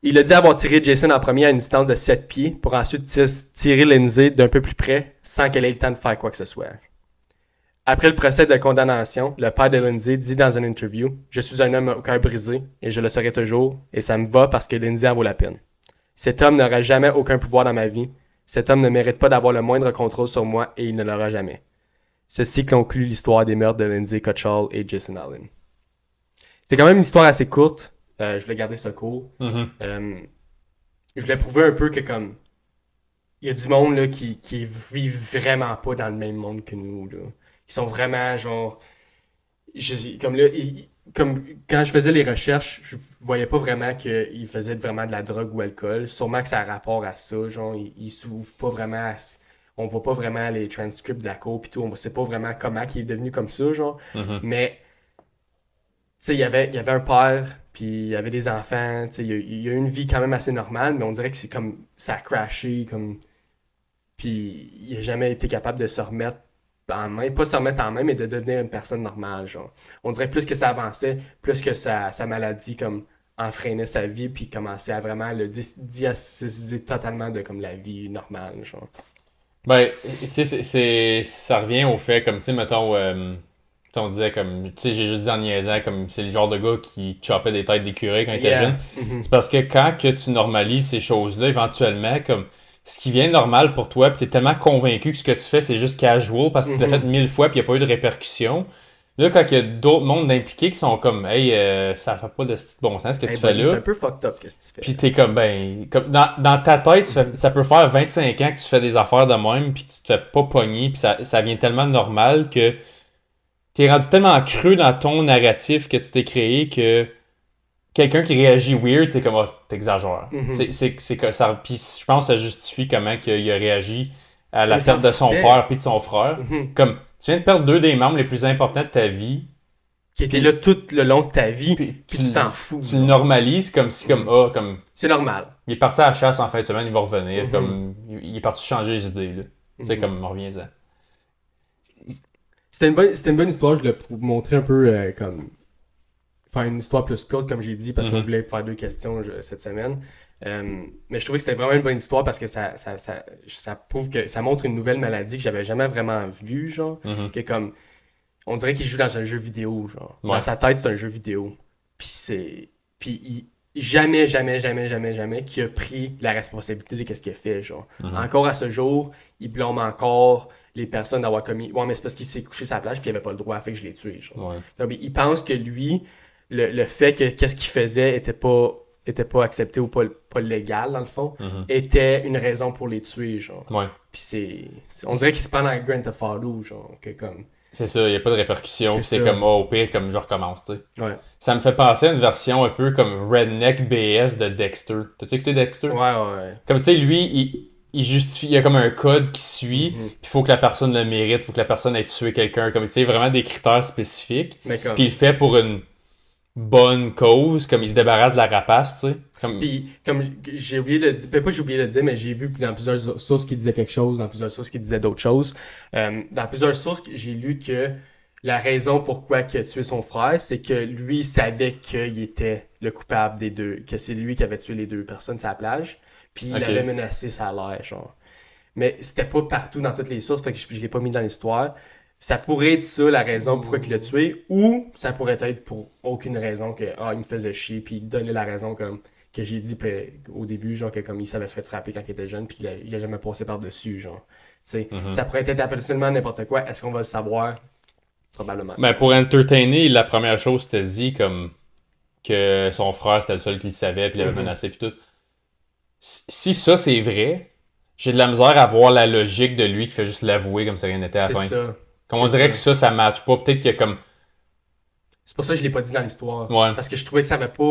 Il a dit avoir tiré Jason en premier à une distance de 7 pieds pour ensuite tirer Lindsay d'un peu plus près sans qu'elle ait le temps de faire quoi que ce soit. Après le procès de condamnation, le père de Lindsay dit dans une interview « Je suis un homme au cœur brisé et je le serai toujours et ça me va parce que Lindsay en vaut la peine. Cet homme n'aura jamais aucun pouvoir dans ma vie. Cet homme ne mérite pas d'avoir le moindre contrôle sur moi et il ne l'aura jamais. » Ceci conclut l'histoire des meurtres de Lindsay Cotchall et Jason Allen. C'est quand même une histoire assez courte. Je voulais garder ça court. Je voulais prouver un peu que comme il y a du monde là, qui vit vraiment pas dans le même monde que nous. Là. Ils sont vraiment genre. Comme là, comme quand je faisais les recherches, je voyais pas vraiment qu'ils faisaient vraiment de la drogue ou alcool. Sûrement que ça a rapport à ça. Genre, ils s'ouvrent pas vraiment on voit pas vraiment les transcripts de la cour pis tout. On sait pas vraiment comment il est devenu comme ça, genre. Mais tu sais, il y avait un père, puis il y avait des enfants, tu sais, il y a eu une vie quand même assez normale, mais on dirait que c'est comme, ça a crashé, comme, puis il a jamais été capable de se remettre en main, pas se remettre en main, mais de devenir une personne normale, genre. On dirait plus que ça avançait, plus que sa maladie, comme, enfreinait sa vie, puis commençait à vraiment le diaciser totalement de, comme, la vie normale, genre. Ben, tu sais, ça revient au fait, comme, tu sais, mettons, on disait comme, tu sais, j'ai juste dit en niaisant, comme c'est le genre de gars qui chopait des têtes d'écureuil quand il était jeune. C'est parce que quand que tu normalises ces choses-là, éventuellement, comme ce qui vient normal pour toi, pis t'es tellement convaincu que ce que tu fais, c'est juste casual parce que tu l'as fait 1000 fois pis y a pas eu de répercussions. Là, quand il y a d'autres mondes impliqués qui sont comme, hey, ça fait pas de bon sens ce que tu fais là. C'est un peu fucked up, qu'est-ce que tu fais. Pis t'es comme, ben, comme dans ta tête, ça peut faire 25 ans que tu fais des affaires de même pis tu te fais pas pogner pis ça vient tellement normal que t'es rendu tellement creux dans ton narratif que tu t'es créé que quelqu'un qui réagit weird, c'est comme, oh, t'exagères. C'est que ça, pis je pense que ça justifie comment qu'il a réagi à la perte de son père puis de son frère. Comme, tu viens de perdre deux des membres les plus importants de ta vie. Qui étaient là tout le long de ta vie, puis tu t'en fous. Tu le normalises comme si, comme, comme... C'est normal. Il est parti à la chasse en fin de semaine, il va revenir, comme, il est parti changer les idées, là. Tu sais, comme, reviens-en. C'était une bonne histoire, je voulais vous montrer un peu comme faire une histoire plus courte comme j'ai dit parce qu'on voulait faire 2 questions cette semaine. Mais je trouvais que c'était vraiment une bonne histoire parce que ça prouve que ça montre une nouvelle maladie que j'avais jamais vraiment vue, genre, que comme on dirait qu'il joue dans un jeu vidéo, genre. Dans sa tête, c'est un jeu vidéo. Puis jamais qu'il a pris la responsabilité de ce qu'il a fait, genre. Encore à ce jour, il blâme encore les personnes d'avoir commis. Ouais, mais c'est parce qu'il s'est couché sur la plage puis il avait pas le droit, fait que je l'ai tué, genre. Donc, il pense que lui, le fait que qu'est-ce qu'il faisait était pas accepté ou pas légal, dans le fond, était une raison pour les tuer, genre. Puis on dirait qu'il se prend dans Grand Theft Auto, genre, que comme... C'est ça, il n'y a pas de répercussions. C'est comme, oh, au pire, comme je recommence, tu sais. Ouais. Ça me fait penser à une version un peu comme Redneck BS de Dexter. T'as-tu écouté Dexter? Ouais. Comme, tu sais, lui, il justifie, il y a comme un code qui suit, puis il faut que la personne le mérite, il faut que la personne ait tué quelqu'un. Comme, tu sais, vraiment des critères spécifiques. Puis il le fait pour une bonne cause, comme il se débarrasse de la rapace, tu sais. Puis, comme j'ai oublié de le dire, pas j'ai oublié de le dire, mais j'ai vu dans plusieurs sources qui disaient quelque chose, dans plusieurs sources qui disaient d'autres choses. Dans plusieurs sources, j'ai lu que la raison pourquoi il a tué son frère, c'est que lui savait qu'il était le coupable des deux, que c'est lui qui avait tué les 2 personnes sur la plage, puis il avait menacé sa l'air, genre. Mais c'était pas partout dans toutes les sources, fait que je l'ai pas mis dans l'histoire. Ça pourrait être ça la raison pourquoi il l'a tué, ou ça pourrait être pour aucune raison que il me faisait chier, puis il donnait la raison comme que j'ai dit au début, genre que comme il s'avait fait frapper quand il était jeune, puis il a jamais passé par-dessus, genre. Tu sais, ça pourrait être absolument n'importe quoi. Est-ce qu'on va le savoir? Probablement. Ben, pour entertainer, la première chose, c'était dit comme que son frère, c'était le seul qui le savait, puis il avait menacé, puis tout. Si ça, c'est vrai, j'ai de la misère à voir la logique de lui qui fait juste l'avouer comme si rien n'était à la fin. C'est ça. Comme on dirait que ça match pas. Peut-être qu'il y a comme... C'est pour ça que je l'ai pas dit dans l'histoire. Ouais. Parce que je trouvais que ça avait pas...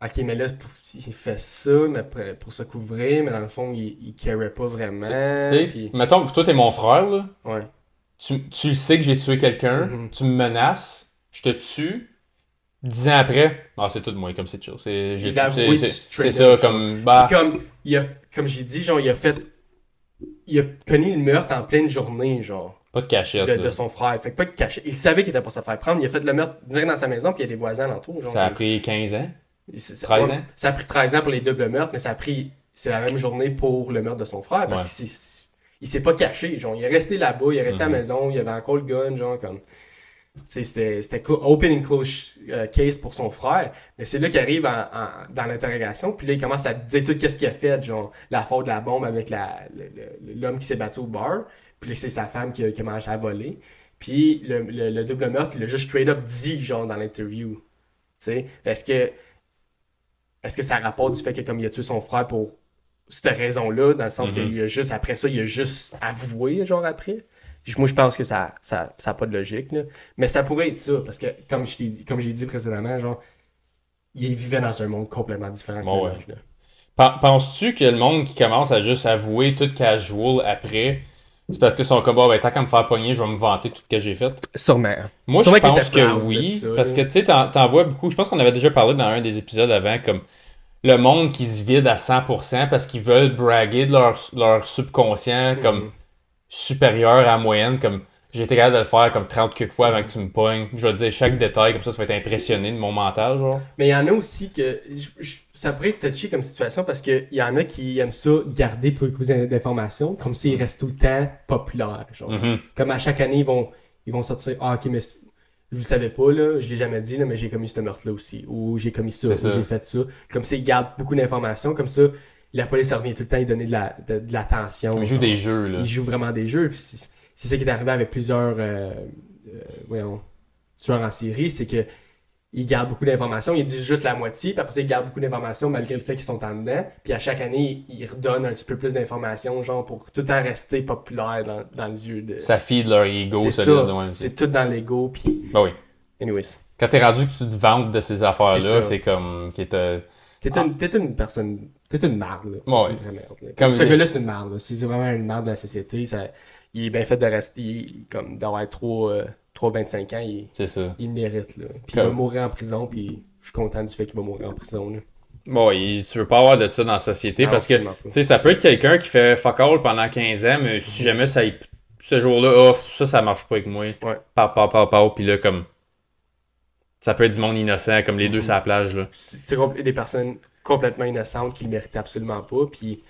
Ok, mais là, il fait ça, mais pour se couvrir, mais dans le fond, il carait pas vraiment. Tu sais, mettons que toi, t'es mon frère, là. Ouais. tu le sais que j'ai tué quelqu'un, tu me menaces, je te tue. 10 ans après, c'est tout de moi, comme c'est chill. C'est ça, comme. Bah. Comme j'ai dit, genre, il a connu le meurtre en pleine journée, genre. Pas de cachette. De son frère. Fait que pas de cachette. Il savait qu'il était pour se faire prendre. Il a fait le meurtre direct dans sa maison, puis il y a des voisins alentour. Genre, ça a pris 15 ans? 13 ans? Ça a pris 13 ans pour les doubles meurtres, mais c'est la même journée pour le meurtre de son frère, parce qu'il s'est pas caché, genre. Il est resté là-bas, il est resté à la maison, il avait encore le gun, genre, comme. C'était open and close case pour son frère, mais c'est là qu'il arrive dans l'interrogation, puis là il commence à dire tout ce qu'il a fait, genre la faute de la bombe avec l'homme qui s'est battu au bar, puis là c'est sa femme qui a mangé à voler, puis le double meurtre, il l'a juste straight up dit, genre dans l'interview. Est-ce que ça rapporte du fait que comme il a tué son frère pour cette raison-là, dans le sens qu'il a juste, après ça, il a juste avoué, genre après? Moi, je pense que ça a pas de logique, là. Mais ça pourrait être ça, parce que, comme j'ai dit précédemment, genre, il vivait dans un monde complètement différent que l'autre, là. Penses-tu que le monde qui commence à juste avouer tout casual après, c'est parce que son combat, tant qu'à me faire pogner, je vais me vanter tout ce que j'ai fait? Sûrement. Moi, je pense que oui, parce que, tu sais, t'en vois beaucoup. Je pense qu'on avait déjà parlé dans un des épisodes avant, comme le monde qui se vide à 100% parce qu'ils veulent braguer de leur subconscient, comme supérieur à la moyenne, comme j'ai été capable de le faire comme 30 quelques fois avant que tu me pognes. Je vais te dire chaque détail, comme ça va être impressionné de mon mental, genre. Mais il y en a aussi que ça pourrait être touché comme situation parce qu'il y en a qui aiment ça garder peu d'informations, comme s'ils restent tout le temps populaires, genre. Comme à chaque année, ils vont sortir, ok, mais je vous savais pas, là, je l'ai jamais dit, là, mais j'ai commis ce meurtre-là aussi, ou j'ai commis ça, ou j'ai fait ça. Comme ça, ils gardent beaucoup d'informations, comme ça, la police revient tout le temps, ils donnent de l'attention. Ils jouent des jeux, là. Ils jouent vraiment des jeux, puis c'est ça qui est arrivé avec plusieurs tueurs en série, c'est que ils gardent beaucoup d'informations, ils disent juste la moitié, puis après ça, ils gardent beaucoup d'informations malgré le fait qu'ils sont en dedans, puis à chaque année, ils redonnent un petit peu plus d'informations, genre pour tout le temps rester populaire dans les yeux de... Ça feed leur ego, c'est ça, c'est tout dans l'ego, puis... Ben oui. Anyways. Quand t'es rendu que tu te vantes de ces affaires-là, c'est comme... T'es une personne... T'es une marde, là. Ouais. T'es une vraie merde. Comme ce gars-là, c'est une marde, là. C'est vraiment une marde de la société. Il est bien fait de rester... Comme d'avoir trop 25 ans, c'est ça. Il mérite, là. Puis il va mourir en prison, puis je suis content du fait qu'il va mourir en prison, là. Bon, tu veux pas avoir de ça dans la société, parce que, tu sais, ça peut être quelqu'un qui fait fuck all pendant 15 ans, mais si jamais ce jour-là, ça marche pas avec moi. Ouais. Puis là, comme... Ça peut être du monde innocent, comme les deux sur la plage, là. C'est des personnes complètement innocentes qui le méritent absolument pas, puis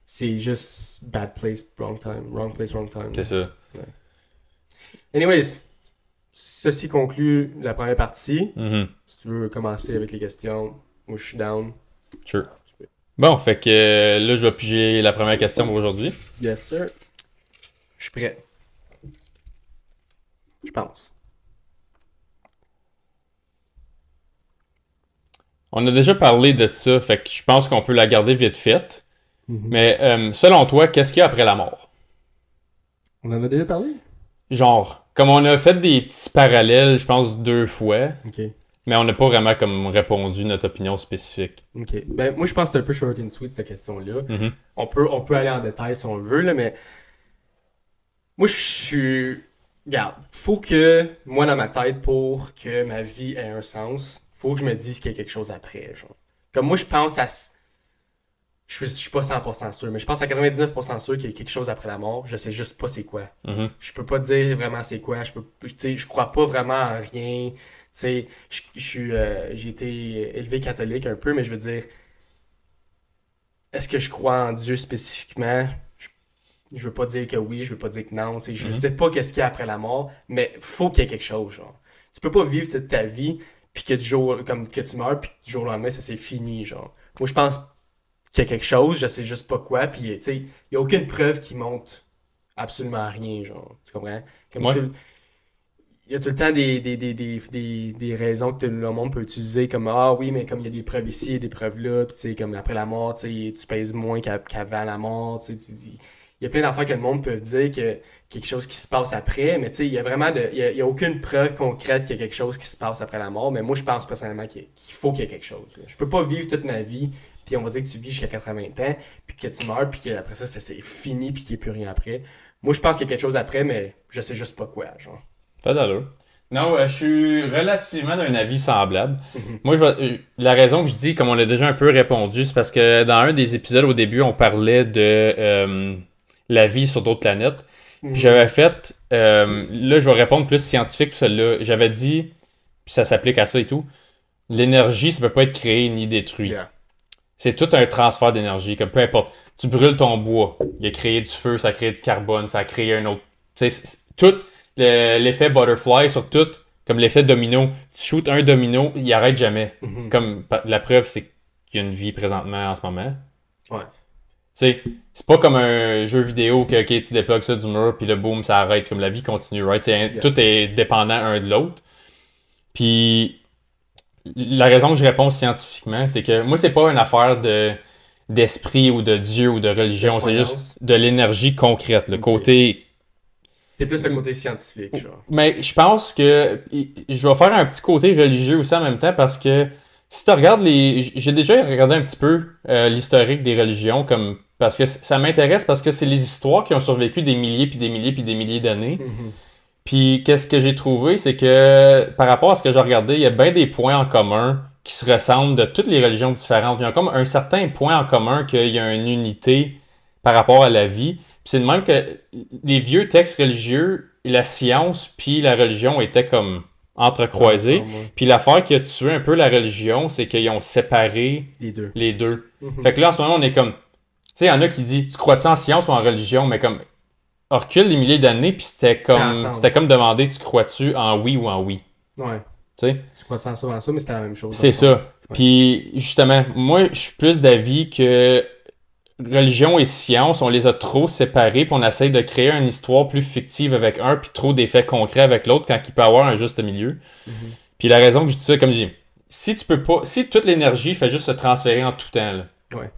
c'est juste bad place, wrong time. Wrong place, wrong time. C'est ça. Ouais. Anyways, ceci conclut la première partie. Si tu veux commencer avec les questions, moi je suis down. Sure. Bon, fait que là, je vais piger la première question pour aujourd'hui. Yes, sir. Je suis prêt. Je pense. On a déjà parlé de ça, fait que je pense qu'on peut la garder vite faite. Mais selon toi, qu'est-ce qu'il y a après la mort? On en a déjà parlé? Genre, comme on a fait des petits parallèles, je pense 2 fois, mais on n'a pas vraiment comme répondu notre opinion spécifique. Ok. Ben, moi, je pense que c'est un peu short and sweet, cette question-là. On peut aller en détail si on le veut, là, mais moi, je suis... Regarde, faut que, moi, dans ma tête, pour que ma vie ait un sens, faut que je me dise qu'il y a quelque chose après, genre. Comme moi, je pense à... Je suis pas 100% sûr, mais je pense à 99% sûr qu'il y a quelque chose après la mort. Je sais juste pas c'est quoi. Je peux pas dire vraiment c'est quoi. Je crois pas vraiment en rien. J'ai été élevé catholique un peu, mais je veux dire... Est-ce que je crois en Dieu spécifiquement? Je veux pas dire que oui, je veux pas dire que non. Je sais pas qu'est-ce qu'il y a après la mort, mais faut qu'il y ait quelque chose, genre. Tu peux pas vivre toute ta vie... puis que tu meurs, puis du jour au lendemain, ça c'est fini, genre. Moi, je pense qu'il y a quelque chose, je sais juste pas quoi, puis, tu sais, il y a aucune preuve qui montre absolument rien, genre. Tu comprends? Comme il y a tout le temps des raisons que le monde peut utiliser, comme, ah oui, mais comme il y a des preuves ici et des preuves là, puis, tu sais, comme après la mort, tu pèses moins qu'avant la mort, tu sais, il y a plein d'affaires que le monde peut dire que quelque chose qui se passe après, mais tu sais, il y a vraiment il y a aucune preuve concrète qu'il y a quelque chose qui se passe après la mort, mais moi, je pense personnellement qu'il faut qu'il y ait quelque chose. Là. Je peux pas vivre toute ma vie, puis on va dire que tu vis jusqu'à 80 ans, puis que tu meurs, puis qu'après ça c'est fini, puis qu'il n'y a plus rien après. Moi, je pense qu'il y a quelque chose après, mais je sais juste pas quoi, genre. Fait d'allure. Non, je suis relativement d'un avis semblable. Mhm. Moi, la raison que je dis, comme on a déjà un peu répondu, c'est parce que dans un des épisodes au début, on parlait de la vie sur d'autres planètes. Puis Mhm. j'avais fait, là, je vais répondre plus scientifique pour celle-là. J'avais dit, puis ça s'applique à ça et tout, l'énergie, ça peut pas être créé ni détruit. Yeah. C'est tout un transfert d'énergie, comme peu importe. Tu brûles ton bois, il a créé du feu, ça a créé du carbone, ça a créé un autre. Tu sais, tout l'effet butterfly sur tout, comme l'effet domino. Tu shootes un domino, il arrête jamais. Mhm. Comme la preuve, c'est qu'il y a une vie présentement en ce moment. Ouais. Tu sais, c'est pas comme un jeu vidéo que ok, tu déplugues ça du mur, puis le boom, ça arrête. Comme la vie continue, right? Yeah. Tout est dépendant un de l'autre. Puis la raison que je réponds scientifiquement, c'est que moi, c'est pas une affaire d'esprit ou de Dieu ou de religion, De c'est juste croyance. de l'énergie concrète, le Ok. côté. C'est plus le côté scientifique, genre. Mais je pense que je vais faire un petit côté religieux aussi en même temps parce que si tu regardes j'ai déjà regardé un petit peu l'historique des religions comme parce que ça m'intéresse parce que c'est les histoires qui ont survécu des milliers puis des milliers puis des milliers d'années. Mhm. Puis qu'est-ce que j'ai trouvé, c'est que par rapport à ce que j'ai regardé, il y a bien des points en commun qui se ressemblent de toutes les religions différentes. Il y a comme un certain point en commun qu'il y a une unité par rapport à la vie. Puis c'est de même que les vieux textes religieux, la science puis la religion étaient comme entrecroisés. Ensemble, ouais. Puis l'affaire qui a tué un peu la religion, c'est qu'ils ont séparé Les deux. les deux. Mhm. Fait que là, en ce moment, on est comme... Tu sais, il y en a qui disent, tu crois-tu en science ou en religion? Mais comme, on recule des milliers d'années, puis ensemble. c'était comme demander, tu crois-tu en oui ou en oui? Ouais. Tu sais? Tu crois ça en ça, mais c'était la même chose. C'est ça. Puis, justement, moi, je suis plus d'avis que religion et science, on les a trop séparés, puis on essaye de créer une histoire plus fictive avec un, puis trop d'effets concrets avec l'autre, quand il peut avoir un juste milieu. Mhm. Puis la raison que je dis ça, comme je dis, si tu peux pas, si toute l'énergie fait juste se transférer en tout temps, là, Ouais.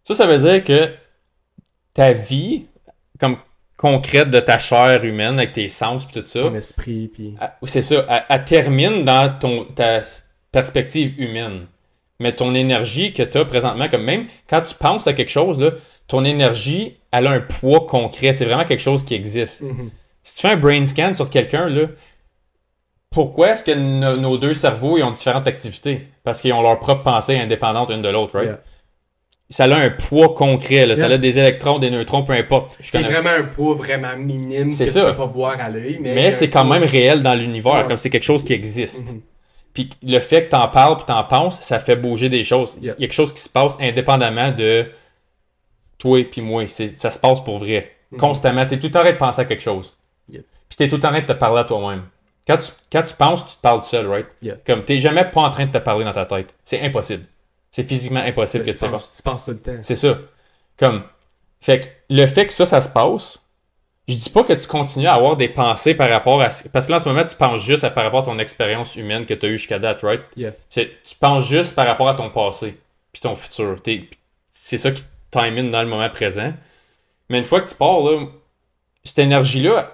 ça veut dire que ta vie, comme concrète de ta chair humaine, avec tes sens pis tout ça, Ton esprit, puis... c'est ça, elle termine dans ta perspective humaine. Mais ton énergie que tu as présentement, comme même quand tu penses à quelque chose, là, ton énergie, elle a un poids concret. C'est vraiment quelque chose qui existe. Mhm. Si tu fais un brain scan sur quelqu'un, là, pourquoi est-ce que nos deux cerveaux ils ont différentes activités? Parce qu'ils ont leur propre pensée indépendante une de l'autre, right? Yeah. Ça a un poids concret, là. Ça Yeah. a des électrons, des neutrons, peu importe. C'est vraiment un poids vraiment minime C'est que ça. tu peux pas voir à l'œil, Mais c'est quand même réel dans l'univers, Ouais. comme c'est quelque chose qui existe. Mhm. Puis le fait que t'en parles puis t'en penses, ça fait bouger des choses. Yeah. Il y a quelque chose qui se passe indépendamment de toi puis moi. Ça se passe pour vrai. Mhm. Constamment. T'es tout le temps en train de penser à quelque chose. Yeah. Puis t'es tout le temps en train de te parler à toi-même. Quand tu penses, tu te parles tout seul, right? Yeah. Comme t'es jamais pas en train de te parler dans ta tête. C'est impossible. C'est physiquement impossible que tu sais pas. Tu penses tout le temps. C'est ça. Comme, fait que le fait que ça se passe, je dis pas que tu continues à avoir des pensées par rapport à... Parce que là, en ce moment, tu penses juste par rapport à ton expérience humaine que tu as eue jusqu'à date, right? Yeah. Tu penses juste par rapport à ton passé, puis ton futur. C'est ça qui time in dans le moment présent. Mais une fois que tu pars, là, cette énergie-là,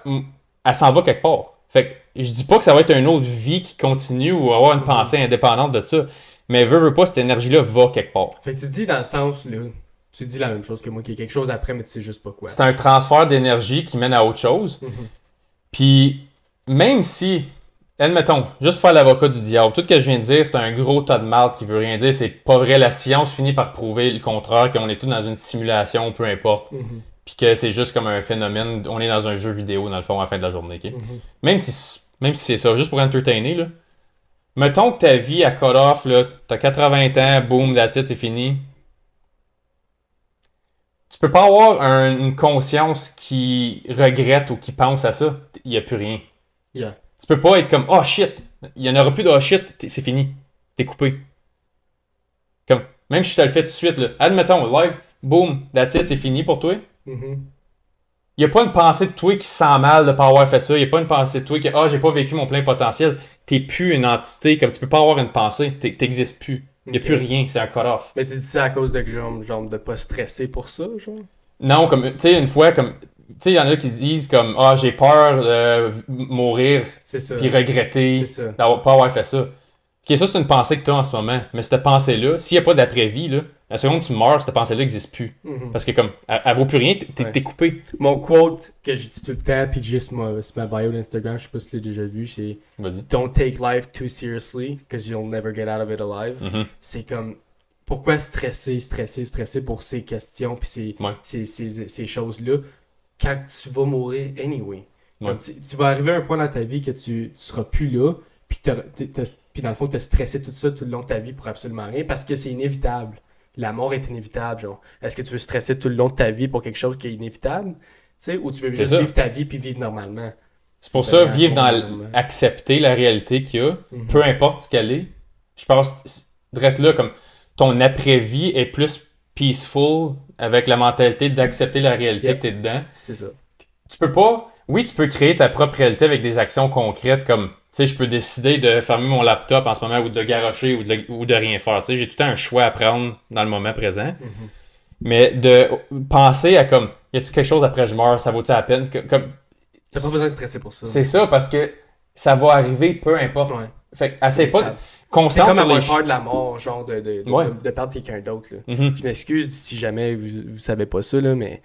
elle s'en va quelque part. Fait que je dis pas que ça va être une autre vie qui continue ou avoir une pensée indépendante de ça. Mais veux pas, cette énergie-là va quelque part. Fait que tu dis dans le sens, là, tu dis la même chose que moi, qu'il y a quelque chose après, mais tu sais juste pas quoi. C'est un transfert d'énergie qui mène à autre chose. Mhm. Puis, même si, admettons, juste pour faire l'avocat du diable, tout ce que je viens de dire, c'est un gros tas de marde qui veut rien dire, c'est pas vrai, la science finit par prouver le contraire, qu'on est tous dans une simulation, peu importe. Mhm. Puis que c'est juste comme un phénomène, on est dans un jeu vidéo, dans le fond, à la fin de la journée, ok? Mhm. Même si c'est ça, juste pour entertainer, là. Mettons que ta vie à cut-off, là, t'as 80 ans, boom, that's it, c'est fini. Tu peux pas avoir une conscience qui regrette ou qui pense à ça. Il y a plus rien. Yeah. Tu peux pas être comme oh shit, il y en aura plus de oh shit, c'est fini. T'es coupé. Comme même si je te le fais tout de suite là, admettons live, boom, that's it, c'est fini pour toi. Mhm. Il y a pas une pensée de toi qui se sent mal de pas avoir fait ça, il y a pas une pensée de toi qui j'ai pas vécu mon plein potentiel. T'es plus une entité, comme tu peux pas avoir une pensée, t'existes plus. Il y a Ok. plus rien, c'est un cut-off. Mais tu dis ça à cause de genre de pas stresser pour ça, genre? Non, comme, tu sais, une fois, comme, tu sais, il y en a qui disent comme, j'ai peur de mourir C'est ça. puis regretter C'est ça. d'avoir pas avoir fait ça. Ok, ça, c'est une pensée que tu as en ce moment. Mais cette pensée-là, s'il n'y a pas d'après-vie, là, la seconde tu meurs, cette pensée-là n'existe plus. Parce que comme, elle vaut plus rien, t'es coupé. Mon quote que je dis tout le temps, puis que j'ai sur ma bio d'Instagram, je sais pas si tu l'as déjà vu, c'est Vas-y. Don't take life too seriously, because you'll never get out of it alive. C'est comme, pourquoi stresser pour ces questions, puis ces choses-là, quand tu vas mourir anyway. Comme tu vas arriver à un point dans ta vie que tu seras plus là, puis dans le fond, tu as stressé tout ça tout le long de ta vie pour absolument rien, parce que c'est inévitable. La mort est inévitable, genre. Est-ce que tu veux stresser tout le long de ta vie pour quelque chose qui est inévitable? Tu sais, ou tu veux juste vivre ta vie puis vivre normalement? C'est pour ça, vivre accepter la réalité qu'il y a, peu importe ce qu'elle est. Je pense, direct là, comme ton après-vie est plus peaceful avec la mentalité d'accepter la réalité que t'es dedans. C'est ça. Tu peux pas... Oui, tu peux créer ta propre réalité avec des actions concrètes comme, tu sais, je peux décider de fermer mon laptop en ce moment ou de le garrocher ou de rien faire. Tu sais, j'ai tout le temps un choix à prendre dans le moment présent. Mais de penser à comme, y a-t-il quelque chose après je meurs, ça vaut-il la peine? T'as pas besoin de stresser pour ça. C'est ça, parce que ça va arriver peu importe. Ouais. Fait que, assez pas... C'est comme avoir peur de la mort, genre de perdre quelqu'un d'autre. Mm-hmm. Je m'excuse si jamais vous savez pas ça, là, mais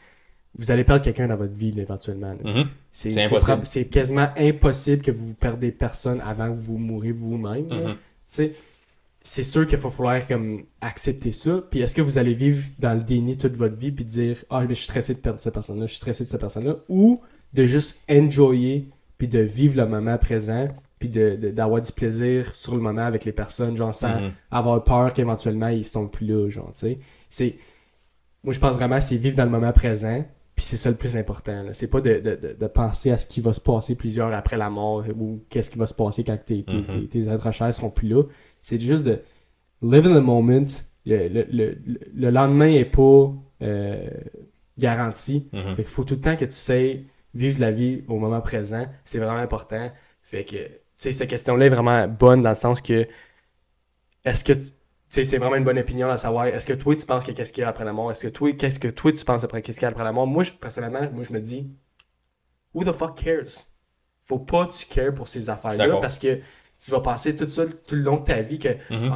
vous allez perdre quelqu'un dans votre vie là, éventuellement. Là. Mm-hmm. C'est impossible. C'est quasiment impossible que vous perdez personne avant que vous mourrez vous-même. Mm-hmm. C'est sûr qu'il va falloir comme, accepter ça. Puis est-ce que vous allez vivre dans le déni toute votre vie puis dire « Ah, mais je suis stressé de perdre cette personne-là, je suis stressé de cette personne-là. » Ou de juste enjoyer puis de vivre le moment présent puis d'avoir du plaisir sur le moment avec les personnes, genre sans avoir peur qu'éventuellement ils sont plus là, genre, tu sais. Moi, je pense vraiment que c'est vivre dans le moment présent, puis c'est ça le plus important. Là. C'est pas de penser à ce qui va se passer plusieurs heures après la mort ou qu'est-ce qui va se passer quand tes êtres chers seront plus là. C'est juste de live in the moment. Le lendemain est pas garanti. Fait qu'il faut tout le temps que tu sais vivre la vie au moment présent. C'est vraiment important. Fait que, tu sais, cette question-là est vraiment bonne dans le sens que est-ce que c'est vraiment une bonne opinion à savoir, est-ce que toi tu penses que qu'est-ce qu'il y a après la mort? Est-ce que toi, qu'est-ce que toi tu penses après qu'est-ce qu'il y a après la mort? Moi, personnellement, je me dis, who the fuck cares? Faut pas que tu cares pour ces affaires-là parce que tu vas passer tout ça tout le long de ta vie que,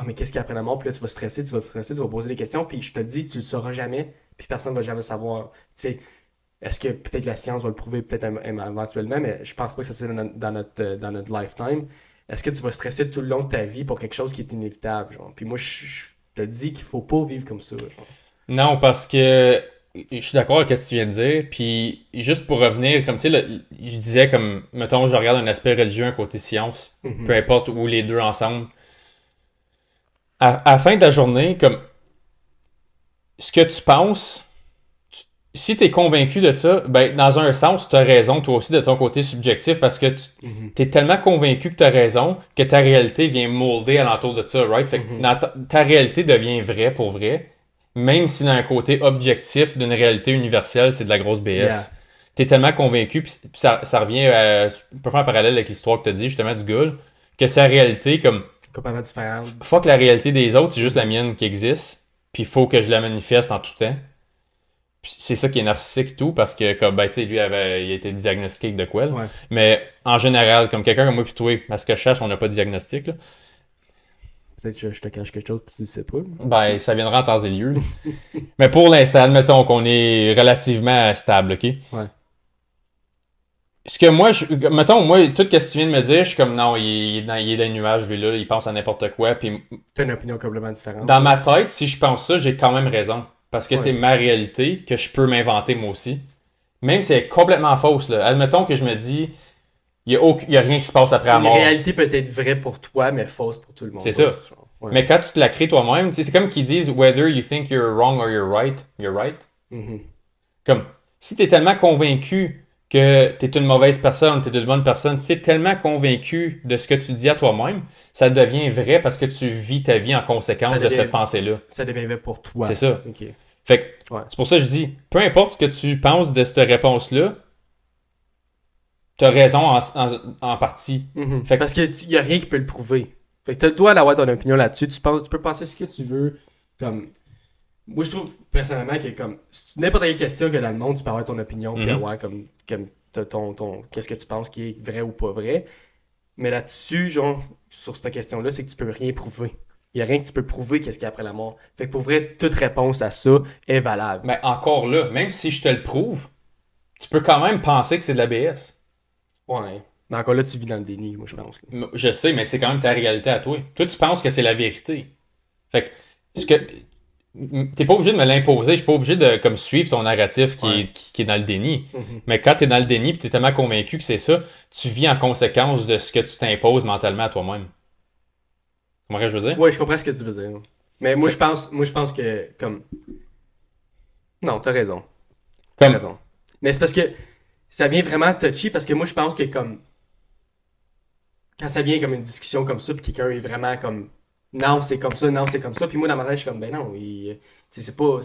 mais qu'est-ce qu'il y a après la mort? Puis là, tu vas stresser, tu vas poser des questions, puis je te dis, tu le sauras jamais, puis personne ne va jamais savoir. Tu sais, est-ce que peut-être la science va le prouver peut-être éventuellement, mais je pense pas que ça c'est dans notre lifetime. Est-ce que tu vas stresser tout le long de ta vie pour quelque chose qui est inévitable? Genre? Puis moi, je te dis qu'il faut pas vivre comme ça. Genre. Non, parce que je suis d'accord avec ce que tu viens de dire. Puis juste pour revenir, comme tu sais, je disais comme, mettons, je regarde un aspect religieux, un côté science, peu importe, ou les deux ensemble. À la fin de la journée, comme ce que tu penses... Si tu es convaincu de ça, ben dans un sens, tu as raison, toi aussi, de ton côté subjectif, parce que tu es tellement convaincu que tu as raison que ta réalité vient molder alentour de ça, right? Fait que ta réalité devient vraie pour vrai, même si dans un côté objectif d'une réalité universelle, c'est de la grosse BS. Yeah. Tu es tellement convaincu, puis ça revient à... On peut faire un parallèle avec l'histoire que tu as dit, justement, du gars, que sa réalité, comme... complètement différente. Fuck la réalité des autres, c'est juste la mienne qui existe, puis il faut que je la manifeste en tout temps. C'est ça qui est narcissique et tout, parce que, comme, ben, tu sais, lui, il a été diagnostiqué de quoi, là. Ouais. Mais en général, comme quelqu'un comme moi puis toi, à ce que je cherche, on n'a pas de diagnostic, là. Peut-être que je te cache quelque chose que tu ne sais pas. Ben, ça viendra en temps et lieu, là. Mais pour l'instant, admettons qu'on est relativement stable, OK? Ouais. Ce que moi, mettons, moi, tout ce que tu viens de me dire, je suis comme, non, il est dans les nuages, lui, là, il pense à n'importe quoi, puis... T'as une opinion complètement différente. Dans ma tête, si je pense ça, j'ai quand même raison. Parce que c'est ma réalité que je peux m'inventer moi aussi. Même si c'est complètement fausse. Là. Admettons que je me dis, il y a rien qui se passe après la mort. La réalité peut être vraie pour toi, mais fausse pour tout le monde. C'est ça. Ouais. Mais quand tu te la crées toi-même, c'est comme qu'ils disent « Whether you think you're wrong or you're right, you're right. Comme, si t'es tellement convaincu que t'es une mauvaise personne, t'es une bonne personne, si t'es tellement convaincu de ce que tu dis à toi-même, ça devient vrai parce que tu vis ta vie en conséquence de cette pensée-là. Ça devient vrai pour toi. C'est ça. Okay. Fait que, c'est pour ça que je dis, peu importe ce que tu penses de cette réponse-là, t'as raison en partie. Fait que, parce qu'il n'y a rien qui peut le prouver. Fait que t'as le droit d'avoir ton opinion là-dessus. Tu peux penser ce que tu veux. Comme, moi, je trouve personnellement que comme n'importe quelle question que dans le monde, tu peux avoir ton opinion puis avoir comme ton qu'est-ce que tu penses qui est vrai ou pas vrai. Mais là-dessus, genre, sur cette question-là, c'est que tu peux rien prouver. Il n'y a rien que tu peux prouver qu'est-ce qu'il y a après la mort. Fait que pour vrai, toute réponse à ça est valable. Mais encore là, même si je te le prouve, tu peux quand même penser que c'est de la BS. Ouais. Mais encore là, tu vis dans le déni, moi, je pense. Je sais, mais c'est quand même ta réalité à toi. Toi, tu penses que c'est la vérité. Fait que, t'es pas obligé de me l'imposer, je suis pas obligé de comme suivre ton narratif qui est dans le déni. Mais quand t'es dans le déni et t'es tellement convaincu que c'est ça, tu vis en conséquence de ce que tu t'imposes mentalement à toi-même. Comment je veux dire? Ouais, je comprends ce que tu veux dire. Mais moi, je pense que, comme... Non, t'as raison. T'as raison. Mais c'est parce que ça vient vraiment touchy, parce que moi, je pense que, comme... Quand ça vient comme une discussion comme ça, puis quelqu'un est vraiment comme... Non, c'est comme ça, non, c'est comme ça. Puis moi, dans ma tête, je suis comme, ben non, c'est pas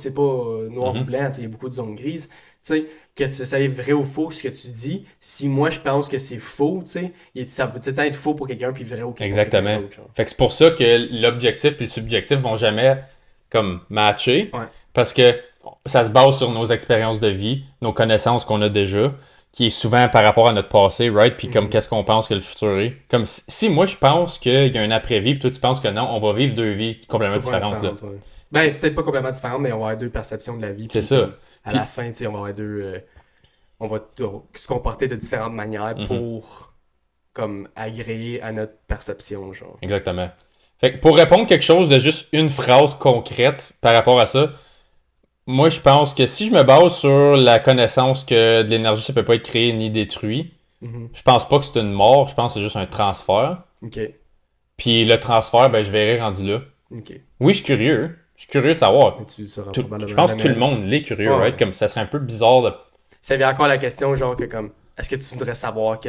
noir ou blanc, il y a beaucoup de zones grises. Tu sais, que ça est vrai ou faux, ce que tu dis. Si moi, je pense que c'est faux, tu sais, ça peut peut-être être faux pour quelqu'un, puis vrai pour quelqu'un Exactement. d'autre. Fait que c'est pour ça que l'objectif et le subjectif vont jamais comme matcher. Ouais. Parce que ça se base sur nos expériences de vie, nos connaissances qu'on a déjà, qui est souvent par rapport à notre passé, right? Puis comme qu'est-ce qu'on pense que le futur est. Comme si moi je pense qu'il y a un après-vie, puis toi tu penses que non, on va vivre deux vies complètement différentes. Là. Ouais. Ben, peut-être pas complètement différentes, mais on va avoir deux perceptions de la vie. C'est ça. À la fin, tu sais, on va avoir deux... on va se comporter de différentes manières pour comme agréer à notre perception, genre. Exactement. Fait que pour répondre quelque chose de juste une phrase concrète par rapport à ça, moi je pense que si je me base sur la connaissance que de l'énergie ça peut pas être créé ni détruit, je pense pas que c'est une mort, je pense que c'est juste un transfert. OK. Puis le transfert, ben je verrai rendu là. OK. Oui, je suis curieux. Je suis curieux de savoir. Je pense que tout le monde l'est curieux, right? Comme ça serait un peu bizarre de... Ça vient encore la question, genre, que comme, est-ce que tu voudrais savoir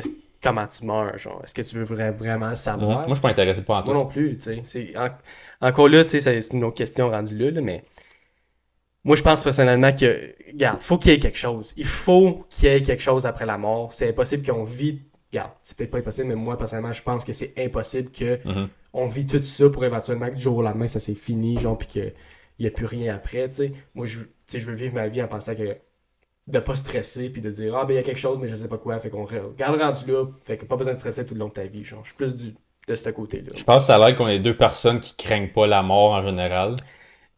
comment tu meurs, genre? Est-ce que tu veux vraiment savoir? Moi, je suis pas intéressé pas en tout. Moi non plus, tu sais. Encore là, tu sais, c'est une autre question rendue là, mais moi, je pense personnellement que, regarde, faut qu'il y ait quelque chose. Il faut qu'il y ait quelque chose après la mort. C'est impossible qu'on vit... Regarde, c'est peut-être pas impossible, mais moi, personnellement, je pense que c'est impossible que on vit tout ça pour éventuellement que du jour au lendemain, ça c'est fini, genre, puis qu'il n'y a plus rien après, tu sais. Moi, je veux vivre ma vie en pensant que de pas stresser, puis de dire, ah, ben, il y a quelque chose, mais je sais pas quoi, fait qu'on regarde rendu là, fait que pas besoin de stresser tout le long de ta vie, genre. Je suis plus de ce côté-là. Je pense que ça a l'air qu'on est deux personnes qui craignent pas la mort en général.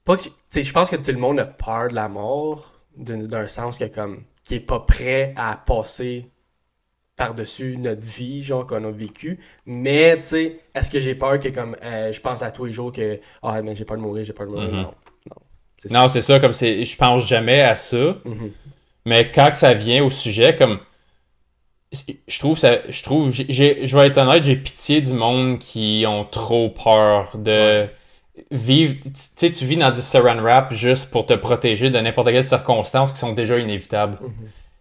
Pas que, tu sais, je pense que tout le monde a peur de la mort, d'un sens que comme, qui est pas prêt à passer par-dessus notre vie, genre, qu'on a vécu. Mais, tu sais, est-ce que j'ai peur que, comme, je pense à tous les jours que, ah, mais j'ai peur de mourir, Non. Non, c'est ça, comme je pense jamais à ça. Mais quand ça vient au sujet, comme, je vais être honnête, j'ai pitié du monde qui ont trop peur de vivre. Tu sais, tu vis dans du saran wrap juste pour te protéger de n'importe quelle circonstance qui sont déjà inévitables.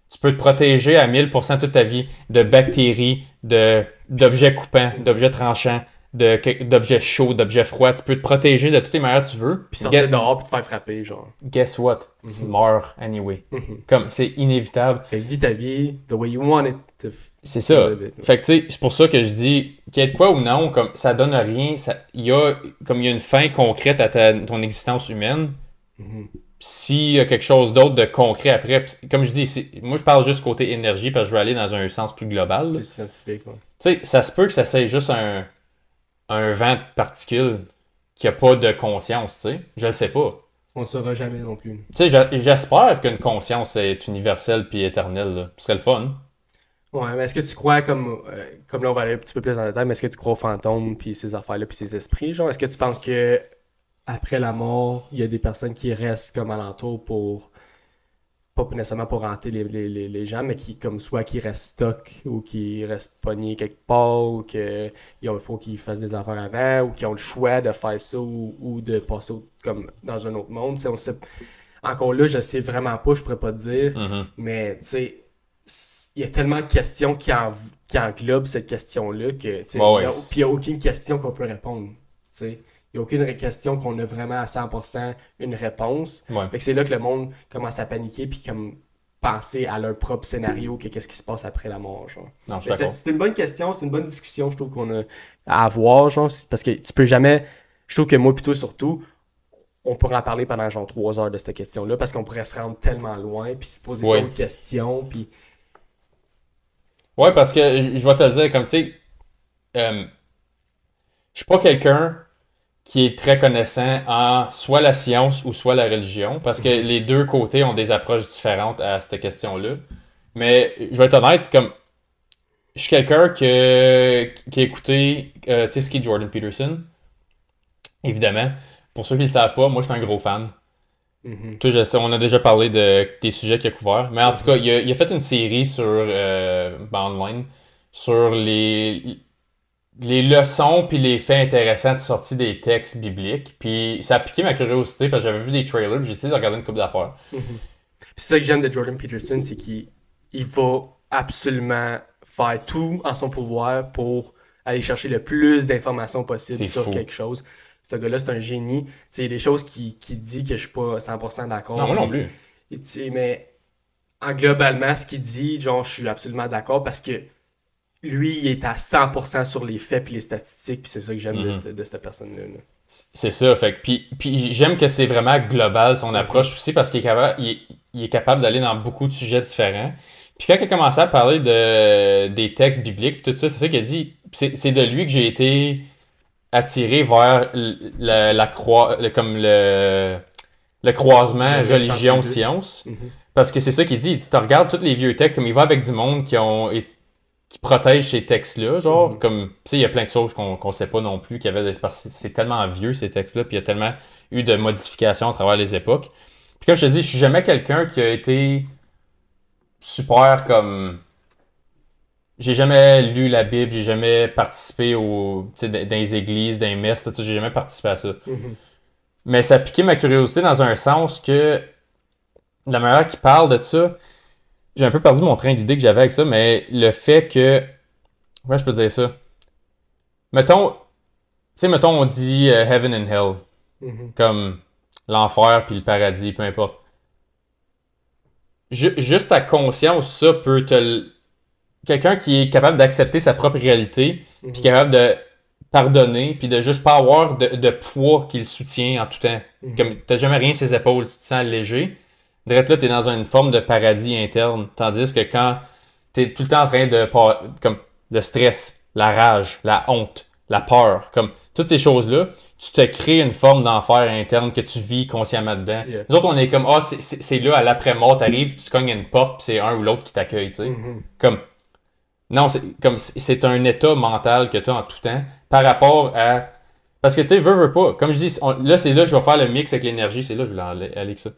Tu peux te protéger à 1000% toute ta vie de bactéries, d'objets coupants, d'objets tranchants, d'objets chauds, d'objets froids. Tu peux te protéger de toutes les manières que tu veux. Puis sortir dehors puis te faire frapper, genre. Guess what? Tu meurs anyway. Comme, c'est inévitable. Fait que vis ta vie the way you want it to... C'est ça. Fait que, tu sais, c'est pour ça que je dis, qu'il y ait de quoi ou non, comme, ça donne rien. Il y a une fin concrète à ton existence humaine. S'il y a quelque chose d'autre de concret après, comme je dis, moi je parle juste côté énergie parce que je veux aller dans un sens plus global. Plus scientifique, ouais. Tu sais, ça se peut que ça soit juste un vent de particules qui a pas de conscience, tu sais. Je le sais pas. On ne saura jamais non plus. Tu sais, j'espère qu'une conscience est universelle puis éternelle, là. Ce serait le fun. Ouais, mais est-ce que tu crois, comme là on va aller un petit peu plus en détail, mais est-ce que tu crois aux fantômes puis ces affaires-là puis ces esprits, genre? Est-ce que tu penses que après la mort, il y a des personnes qui restent comme alentour pour, pas nécessairement pour hanter les gens, mais qui, comme soit qui restent stock ou qui restent pognés quelque part ou qu'il faut qu'ils fassent des affaires avant ou qui ont le choix de faire ça ou de passer comme dans un autre monde. On sait, encore là, je sais vraiment pas, je pourrais pas te dire, mais tu sais, il y a tellement de questions qui englobent cette question-là que, puis il n'y a aucune question qu'on peut répondre, tu sais. Il n'y a aucune question qu'on a vraiment à 100% une réponse. Fait que c'est là que le monde commence à paniquer puis comme penser à leur propre scénario, qu'est-ce qui se passe après la mort, genre. Non, je suis d'accord. C'est une bonne question, c'est une bonne discussion, je trouve qu'on a à avoir, genre, parce que tu peux jamais... Je trouve que moi, plutôt surtout, on pourrait en parler pendant genre 3 heures de cette question-là parce qu'on pourrait se rendre tellement loin puis se poser d'autres questions, puis... Ouais, parce que je vais te le dire, comme tu sais, je suis pas quelqu'un qui est très connaissant en soit la science ou soit la religion, parce que les deux côtés ont des approches différentes à cette question-là. Mais je vais être honnête, comme je suis quelqu'un qui a écouté, tu sais ce qui est Jordan Peterson, évidemment. Pour ceux qui ne le savent pas, moi je suis un gros fan. Toi, je sais, on a déjà parlé des sujets qu'il a couverts. Mais en tout cas, il a fait une série sur online sur les leçons puis les faits intéressants de sortie des textes bibliques. Puis ça a piqué ma curiosité parce que j'avais vu des trailers puis j'ai essayé de regarder une couple d'affaires. Puis c'est ça que j'aime de Jordan Peterson, c'est qu'il va absolument faire tout en son pouvoir pour aller chercher le plus d'informations possible C'est sur fou. quelque chose. Ce gars-là, c'est un génie. Il y a des choses qu'il dit que je suis pas 100% d'accord. Non, moi non plus. Mais globalement, ce qu'il dit, genre, je suis absolument d'accord parce que lui, il est à 100% sur les faits et les statistiques, puis c'est ça que j'aime de cette personne-là. Là. C'est ça, fait que, puis j'aime que c'est vraiment global son approche aussi parce qu'il est capable, il est capable d'aller dans beaucoup de sujets différents. Puis quand il a commencé à parler des textes bibliques, tout ça, c'est ça qu'il a dit. C'est de lui que j'ai été attiré vers le croisement religion-science. Parce que c'est ça qu'il dit. Il dit, tu regardes tous les vieux textes, comme il va avec du monde qui protège ces textes-là, genre, comme, tu sais, il y a plein de choses qu'on sait pas non plus, parce que c'est tellement vieux, ces textes-là, puis il y a tellement eu de modifications à travers les époques. Puis comme je te dis, je suis jamais quelqu'un qui a été super comme... J'ai jamais lu la Bible, j'ai jamais participé dans les églises, dans les messes, tout ça, j'ai jamais participé à ça. Mais ça a piqué ma curiosité dans un sens que la manière qu'il parle de ça, j'ai un peu perdu mon train d'idée que j'avais avec ça, mais le fait que... Comment je peux dire ça? Mettons, on dit heaven and hell, comme l'enfer puis le paradis, peu importe. Juste ta conscience, ça peut quelqu'un qui est capable d'accepter sa propre réalité, puis capable de pardonner, puis de juste pas avoir de poids qui le soutient en tout temps. Comme t'as jamais rien sur ses épaules, tu te sens léger. Direct là, t'es dans une forme de paradis interne. Tandis que quand t'es tout le temps en train comme le stress, la rage, la honte, la peur, comme toutes ces choses-là, tu te crées une forme d'enfer interne que tu vis consciemment dedans. Yeah. Nous autres, on est comme, c'est là, à l'après-mort, t'arrives, tu cognes à une porte, puis c'est un ou l'autre qui t'accueille, tu sais. Comme, non, c'est un état mental que tu as en tout temps par rapport à... Parce que, tu sais, veux pas. Comme je dis, là, c'est là que je vais faire le mix avec l'énergie. C'est là que je voulais aller avec ça.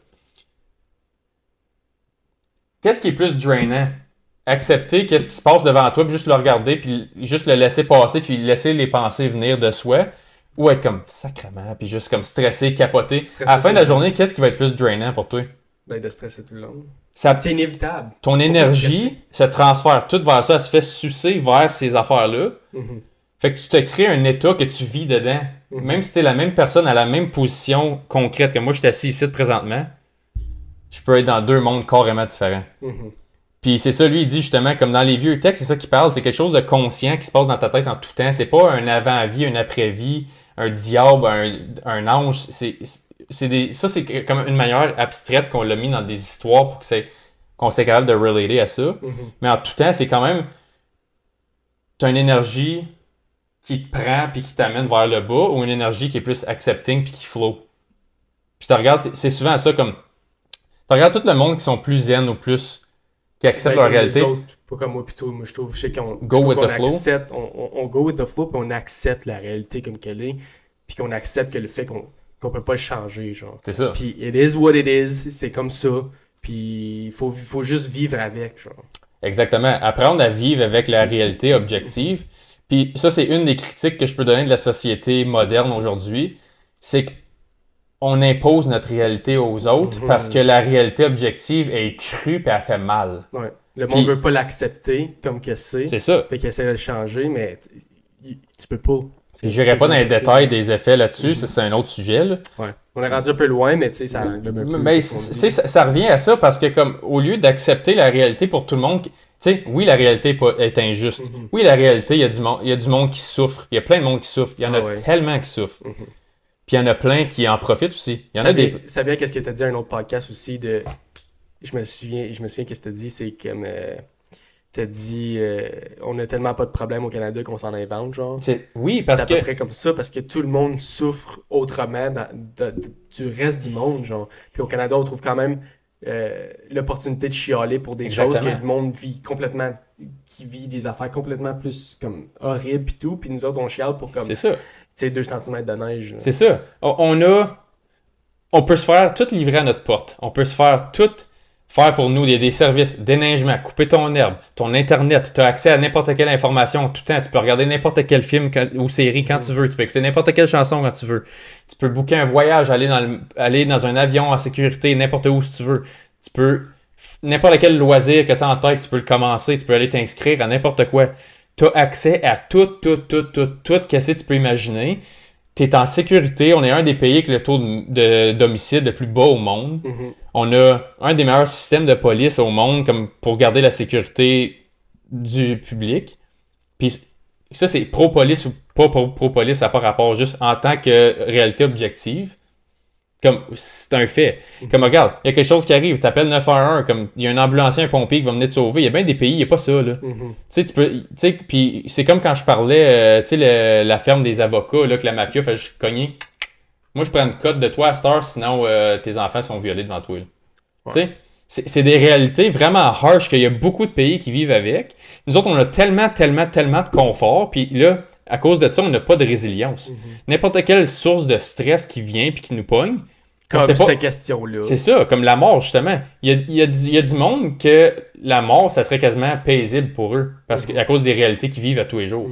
Qu'est-ce qui est plus drainant? Accepter qu'est-ce qui se passe devant toi, puis juste le regarder, puis juste le laisser passer, puis laisser les pensées venir de soi, ou être comme sacrément, puis juste comme stressé, capoté. À la fin de la journée, qu'est-ce qui va être plus drainant pour toi? D'être stressé tout le long. C'est inévitable. Ton énergie se transfère toute vers ça, elle se fait sucer vers ces affaires-là. Fait que tu te crées un état que tu vis dedans. Même si t'es la même personne à la même position concrète que moi, je suis assis ici présentement, je peux être dans deux mondes carrément différents. Puis c'est ça, lui, il dit justement, comme dans les vieux textes, c'est ça qu'il parle, c'est quelque chose de conscient qui se passe dans ta tête en tout temps. C'est pas un avant-vie, un après-vie, un diable, un ange. Ça, c'est comme une manière abstraite qu'on l'a mis dans des histoires pour qu'on soit capable de relater à ça. Mais en tout temps, c'est quand même... T'as une énergie qui te prend puis qui t'amène vers le bas ou une énergie qui est plus accepting puis qui flow. Puis tu regardes, c'est souvent ça comme... Tu regardes tout le monde qui sont plus zen ou plus... qui acceptent leur réalité. Autres, pas comme moi plutôt. Moi, je trouve qu'on go with the flow. Accepte, on go with the flow puis on accepte la réalité comme qu'elle est puis qu'on accepte que le fait qu'on peut pas le changer, genre. C'est ça. Puis it is what it is, c'est comme ça. Puis il faut juste vivre avec, genre. Exactement. Apprendre à vivre avec la réalité objective. Puis ça, c'est une des critiques que je peux donner de la société moderne aujourd'hui. C'est qu'on impose notre réalité aux autres parce que la réalité objective est crue et elle fait mal. Ouais. Le monde veut pas l'accepter comme que c'est. C'est ça. Fait qu'il essaie de le changer, mais tu peux pas. Je n'irai pas dans les détails des effets là-dessus, ça c'est un autre sujet. Là. Ouais. On est rendu un peu loin, mais tu sais, ça mais ça revient à ça parce que comme au lieu d'accepter la réalité pour tout le monde, tu sais, oui, la réalité est injuste. Oui, la réalité, il y a du monde qui souffre. Il y a plein de monde qui souffre. Il y en a tellement qui souffrent. Puis il y en a plein qui en profitent aussi. Il y en a des... Ça vient qu'est-ce que tu as dit à un autre podcast aussi de... Je me souviens qu'est-ce que tu as dit, c'est comme... t'as dit on a tellement pas de problème au Canada qu'on s'en invente, genre. Oui, C'est parce à peu que... près comme ça, parce que tout le monde souffre autrement du reste du monde, genre. Puis au Canada, on trouve quand même l'opportunité de chialer pour des choses que Exactement. le monde vit complètement, qui vit des affaires complètement plus comme horribles pis tout, puis nous autres, on chiale pour comme, C'est tu ça. sais, 2 centimètres de neige. C'est ça. On peut se faire tout livrer à notre porte. On peut se faire tout faire pour nous. Il y a des services, déneigement, couper ton herbe, ton Internet. Tu as accès à n'importe quelle information tout le temps. Tu peux regarder n'importe quel film ou série quand tu veux. Tu peux écouter n'importe quelle chanson quand tu veux. Tu peux booker un voyage, aller dans un avion en sécurité, n'importe où si tu veux. Tu peux... N'importe quel loisir que tu as en tête, tu peux le commencer. Tu peux aller t'inscrire à n'importe quoi. Tu as accès à tout, qu'est-ce que tu peux imaginer. Tu es en sécurité. On est un des pays avec le taux d'homicide le plus bas au monde. Mhm. On a un des meilleurs systèmes de police au monde comme pour garder la sécurité du public. Puis ça, c'est pro-police ou pas pro-police, ça n'a pas rapport, juste en tant que réalité objective. Comme, c'est un fait. Comme, regarde, il y a quelque chose qui arrive, tu appelles 911, comme, il y a un ambulancier, un pompier qui va venir te sauver. Il y a bien des pays, il n'y a pas ça, là. Mhm. Tu sais, puis c'est comme quand je parlais, tu sais, la ferme des avocats, là, que la mafia fait juste cogner. Moi, je prends une cote de toi à cette heure, sinon tes enfants sont violés devant toi, là. Ouais. Tu sais, c'est des réalités vraiment harsh qu'il y a beaucoup de pays qui vivent avec. Nous autres, on a tellement de confort, puis là, à cause de ça, on n'a pas de résilience. N'importe quelle source de stress qui vient puis qui nous pogne, Comme c'est cette pas... question-là. C'est ça, comme la mort, justement. Il y a du monde que la mort, ça serait quasiment paisible pour eux, parce que, à cause des réalités qu'ils vivent à tous les jours.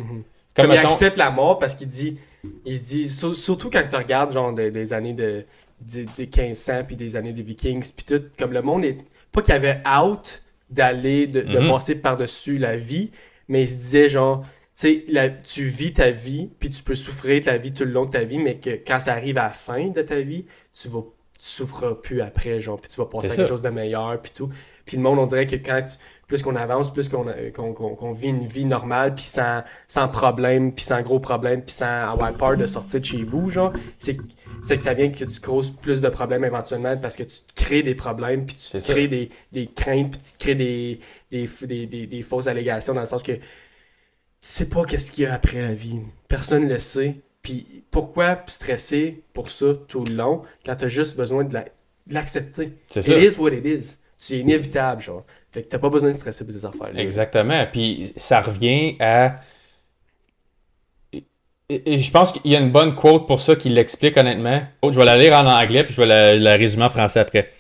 Comme il mettons- accepte la mort parce qu'il se dit, surtout quand tu regardes genre des années de 1500 puis des années des Vikings puis tout, comme le monde est pas qu'il y avait out d'aller de passer par-dessus la vie, mais il se disait genre tu sais tu vis ta vie puis tu peux souffrir ta vie tout le long de ta vie, mais que quand ça arrive à la fin de ta vie, tu souffras plus après, genre, puis tu vas passer C'est à quelque ça. chose de meilleur puis tout. Puis le monde, on dirait que plus qu'on avance, plus qu'on vit une vie normale, puis sans problème, puis sans gros problème, puis sans avoir peur de sortir de chez vous, genre, c'est que ça vient que tu causes plus de problèmes éventuellement parce que tu te crées des problèmes, puis tu C'est te ça. crées des craintes, puis tu te crées des fausses allégations dans le sens que tu sais pas qu'est-ce qu'il y a après la vie. Personne le sait. Puis pourquoi stresser pour ça tout le long quand t'as juste besoin de l'accepter? C'est ça. It is what it is. C'est inévitable, genre. Fait que t'as pas besoin de stresser pour des affaires-là. Exactement. Puis ça revient à... Et je pense qu'il y a une bonne quote pour ça qui l'explique honnêtement. Je vais la lire en anglais, puis je vais la résumer en français après.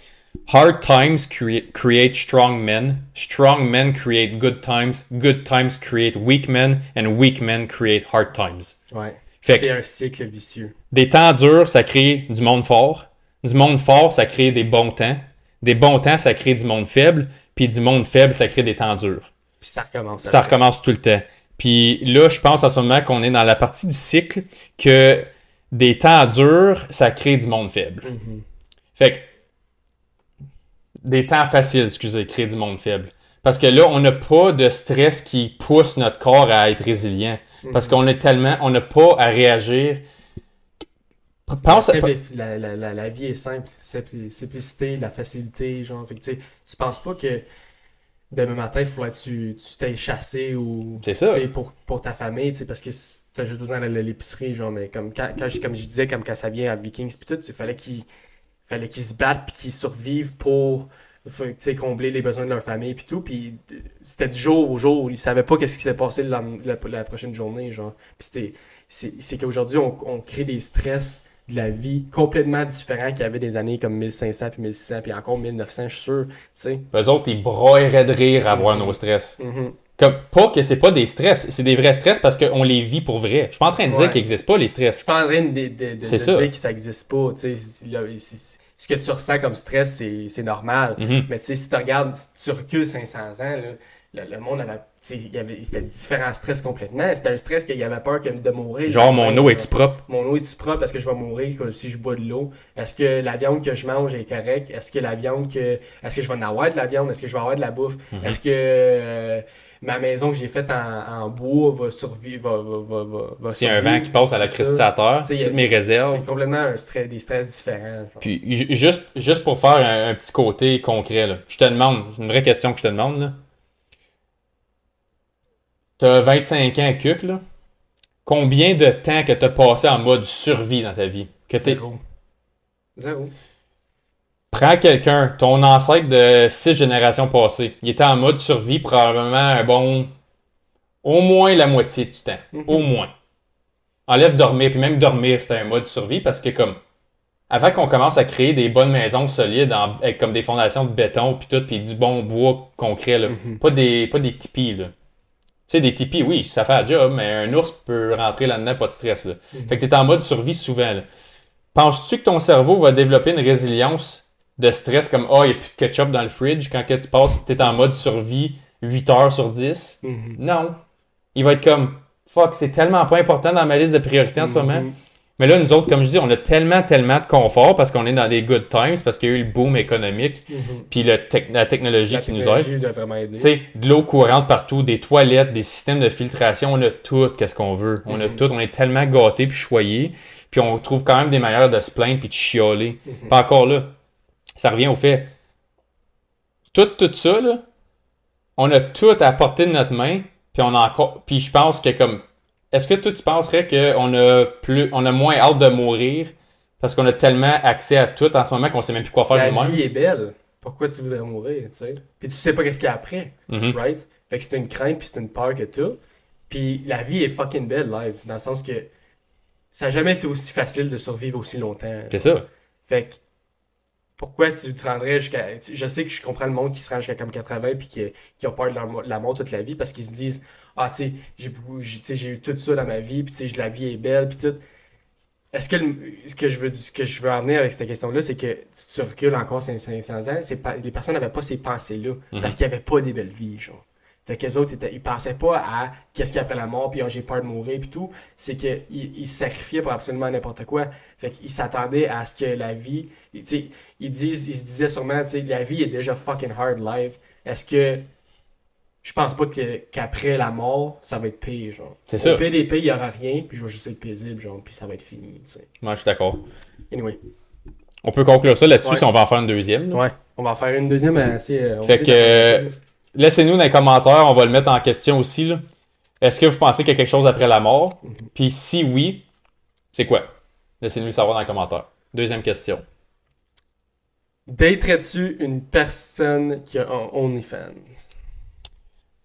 Hard times create strong men. Strong men create good times. Good times create weak men. And weak men create hard times. Ouais. Fait C'est un cycle vicieux. Des temps durs, ça crée du monde fort. Du monde fort, ça crée des bons temps. Des bons temps, ça crée du monde faible. Puis du monde faible, ça crée des temps durs. Puis ça recommence. Ça recommence tout le temps. Puis là, je pense à ce moment qu'on est dans la partie du cycle que des temps durs, ça crée du monde faible. Fait que des temps faciles, excusez, créent du monde faible. Parce que là, on n'a pas de stress qui pousse notre corps à être résilient. Parce qu'on est tellement, on n'a pas à réagir. Pense à... La vie est simple. Simplicité, la facilité, genre. Fait que, tu penses pas que demain matin, il faudrait que tu t'ailles chasser ou C'est ça. pour ta famille, parce que tu as juste besoin d'aller à l'épicerie, genre, mais comme comme je disais, comme quand ça vient à Vikings puis tout, il fallait qu'ils se battent puis qu'ils survivent pour combler les besoins de leur famille puis tout, puis c'était du jour au jour, ils savaient pas qu'est-ce qui s'était passé la prochaine journée, genre. Puis c'est qu'aujourd'hui on crée des stress de la vie complètement différents qu'il y avait des années comme 1500 puis 1600 puis encore 1900, je suis sûr, tu sais. Eux autres, ils broyeraient de rire à voir nos stress. Comme, pas que c'est pas des stress, c'est des vrais stress parce qu'on les vit pour vrai. Je suis pas en train de dire Ouais. qu'il n'existe pas les stress. Je suis pas en train de C'est ça. dire que ça existe pas, tu sais. Ce que tu ressens comme stress, c'est normal. Mais tu sais, si tu regardes, si tu recules 500 ans, là, le monde avait, tu sais, c'était différents stress complètement. C'était un stress qu'il y avait peur de mourir. Genre, mon eau est-tu propre? Mon eau est-tu propre? Est-ce que je vais mourir si je bois de l'eau? Est-ce que la viande que je mange est correcte? Est-ce que je vais en avoir de la viande? Est-ce que je vais avoir de la bouffe? Est-ce que ma maison que j'ai faite en bois va survivre? Va S'il y a un survivre? vent qui passe à la C'est Christie ça. à terre, Tu sais, il y a- toutes mes réserves. C'est complètement des stress différents. genre. Puis juste pour faire un petit côté concret, là, je te demande, une vraie question que je te demande, là. t'as 25 ans cuc, là. Combien de temps que t'as passé en mode survie dans ta vie? Zéro. Zéro. Prends quelqu'un, ton ancêtre de 6 générations passées. Il était en mode survie probablement un bon... Au moins la moitié du temps. Au moins. Enlève dormir, puis même dormir, c'était un mode survie parce que comme... Avant qu'on commence à créer des bonnes maisons solides avec comme des fondations de béton puis tout, puis du bon bois concret, là. Pas des tipis, là. Tu sais, des tipis, oui, ça fait un job, mais un ours peut rentrer là-dedans, pas de stress, là. Fait que t'es en mode survie souvent, là. Penses-tu que ton cerveau va développer une résilience de stress comme il n'y a plus de ketchup dans le fridge quand que tu passes, t'es en mode survie 8 heures sur 10? Non. Il va être comme fuck, c'est tellement pas important dans ma liste de priorités en ce moment. Mais là, nous autres, comme je dis, on a tellement de confort parce qu'on est dans des good times, parce qu'il y a eu le boom économique, puis la technologie qui nous aide. Doit vraiment aider. Tu sais, de l'eau courante partout, des toilettes, des systèmes de filtration, on a tout, qu'est-ce qu'on veut. On a tout, on est tellement gâtés puis choyés, puis on trouve quand même des manières de se plaindre puis de chialer. Pas encore là. Ça revient au fait. Tout ça, là, on a tout à portée de notre main, puis on a encore. Puis je pense que comme. Est-ce que toi, tu penserais qu'on a moins hâte de mourir parce qu'on a tellement accès à tout en ce moment qu'on sait même plus quoi faire de nous-mêmes? La vie est belle. Pourquoi tu voudrais mourir, tu sais? Puis tu sais pas qu'est-ce qu'il y a après, right? Fait que c'est une crainte puis c'est une peur que t'as. Puis la vie est fucking belle live, dans le sens que ça n'a jamais été aussi facile de survivre aussi longtemps. C'est ça. Fait que pourquoi tu te rendrais jusqu'à... Je sais que je comprends le monde qui se rend jusqu'à comme 80 puis qui a peur de la mort toute la vie parce qu'ils se disent « Ah, tu sais, j'ai eu tout ça dans ma vie, puis tu sais, la vie est belle, puis tout. » Est-ce que ce que je veux en venir avec cette question-là, c'est que si tu recules encore 500 ans, les personnes n'avaient pas ces pensées-là parce qu'il n'y avait pas des belles vies, genre. Fait qu'eux autres, ils pensaient pas à qu'est-ce qu'il y a après la mort, puis j'ai peur de mourir, puis tout. C'est qu'ils se sacrifiaient pour absolument n'importe quoi. Fait qu'ils s'attendaient à ce que la vie... Tu sais, ils se disaient sûrement, tu sais, la vie est déjà fucking hard live. Est-ce que... Je pense pas qu'après la mort, ça va être pire, genre. C'est ça. Au pire des pires, il y aura rien, puis je vais juste être paisible, genre, puis ça va être fini, tu sais. Moi, je suis d'accord. Anyway. On peut conclure ça là-dessus si on va en faire une deuxième. Là. Ouais, on va en faire une deuxième assez... fait que... Laissez-nous dans les commentaires, on va le mettre en question aussi. Là. Est-ce que vous pensez qu'il y a quelque chose après la mort? Puis si oui, c'est quoi? Laissez-nous le savoir dans les commentaires. Deuxième question. Daterais-tu une personne qui a un OnlyFans?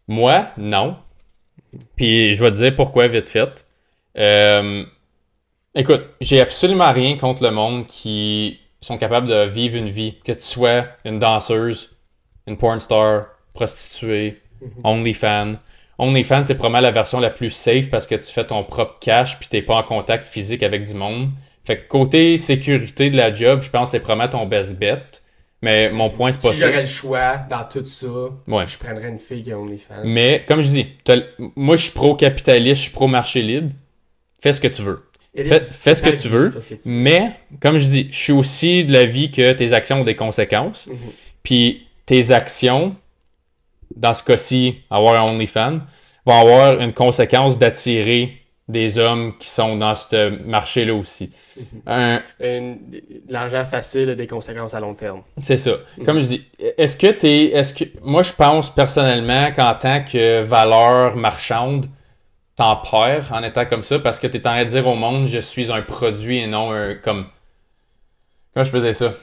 Moi, non. Puis je vais te dire pourquoi vite fait. Écoute, j'ai absolument rien contre le monde qui sont capables de vivre une vie. Que tu sois une danseuse, une porn star, prostituée, OnlyFans. OnlyFans, c'est probablement la version la plus safe parce que tu fais ton propre cash puis t'es pas en contact physique avec du monde. Fait que côté sécurité de la job, je pense que c'est probablement ton best bet. Mais mon point, c'est pas ça. Si j'aurais le choix dans tout ça, ouais. Je prendrais une fille qui a OnlyFans. Mais comme je dis, moi je suis pro-capitaliste, je suis pro-marché libre. Fais ce que tu veux. Fais ce que tu veux. Mais, comme je dis, je suis aussi de l'avis que tes actions ont des conséquences. Puis tes actions, dans ce cas-ci, avoir un OnlyFans, vont avoir une conséquence d'attirer des hommes qui sont dans ce marché-là aussi. L'argent facile a des conséquences à long terme. C'est ça. Comme je dis, moi, je pense personnellement qu'en tant que valeur marchande, t'en perds en étant comme ça parce que t'es en train de dire au monde, je suis un produit et non un comme... Comment je peux dire ça?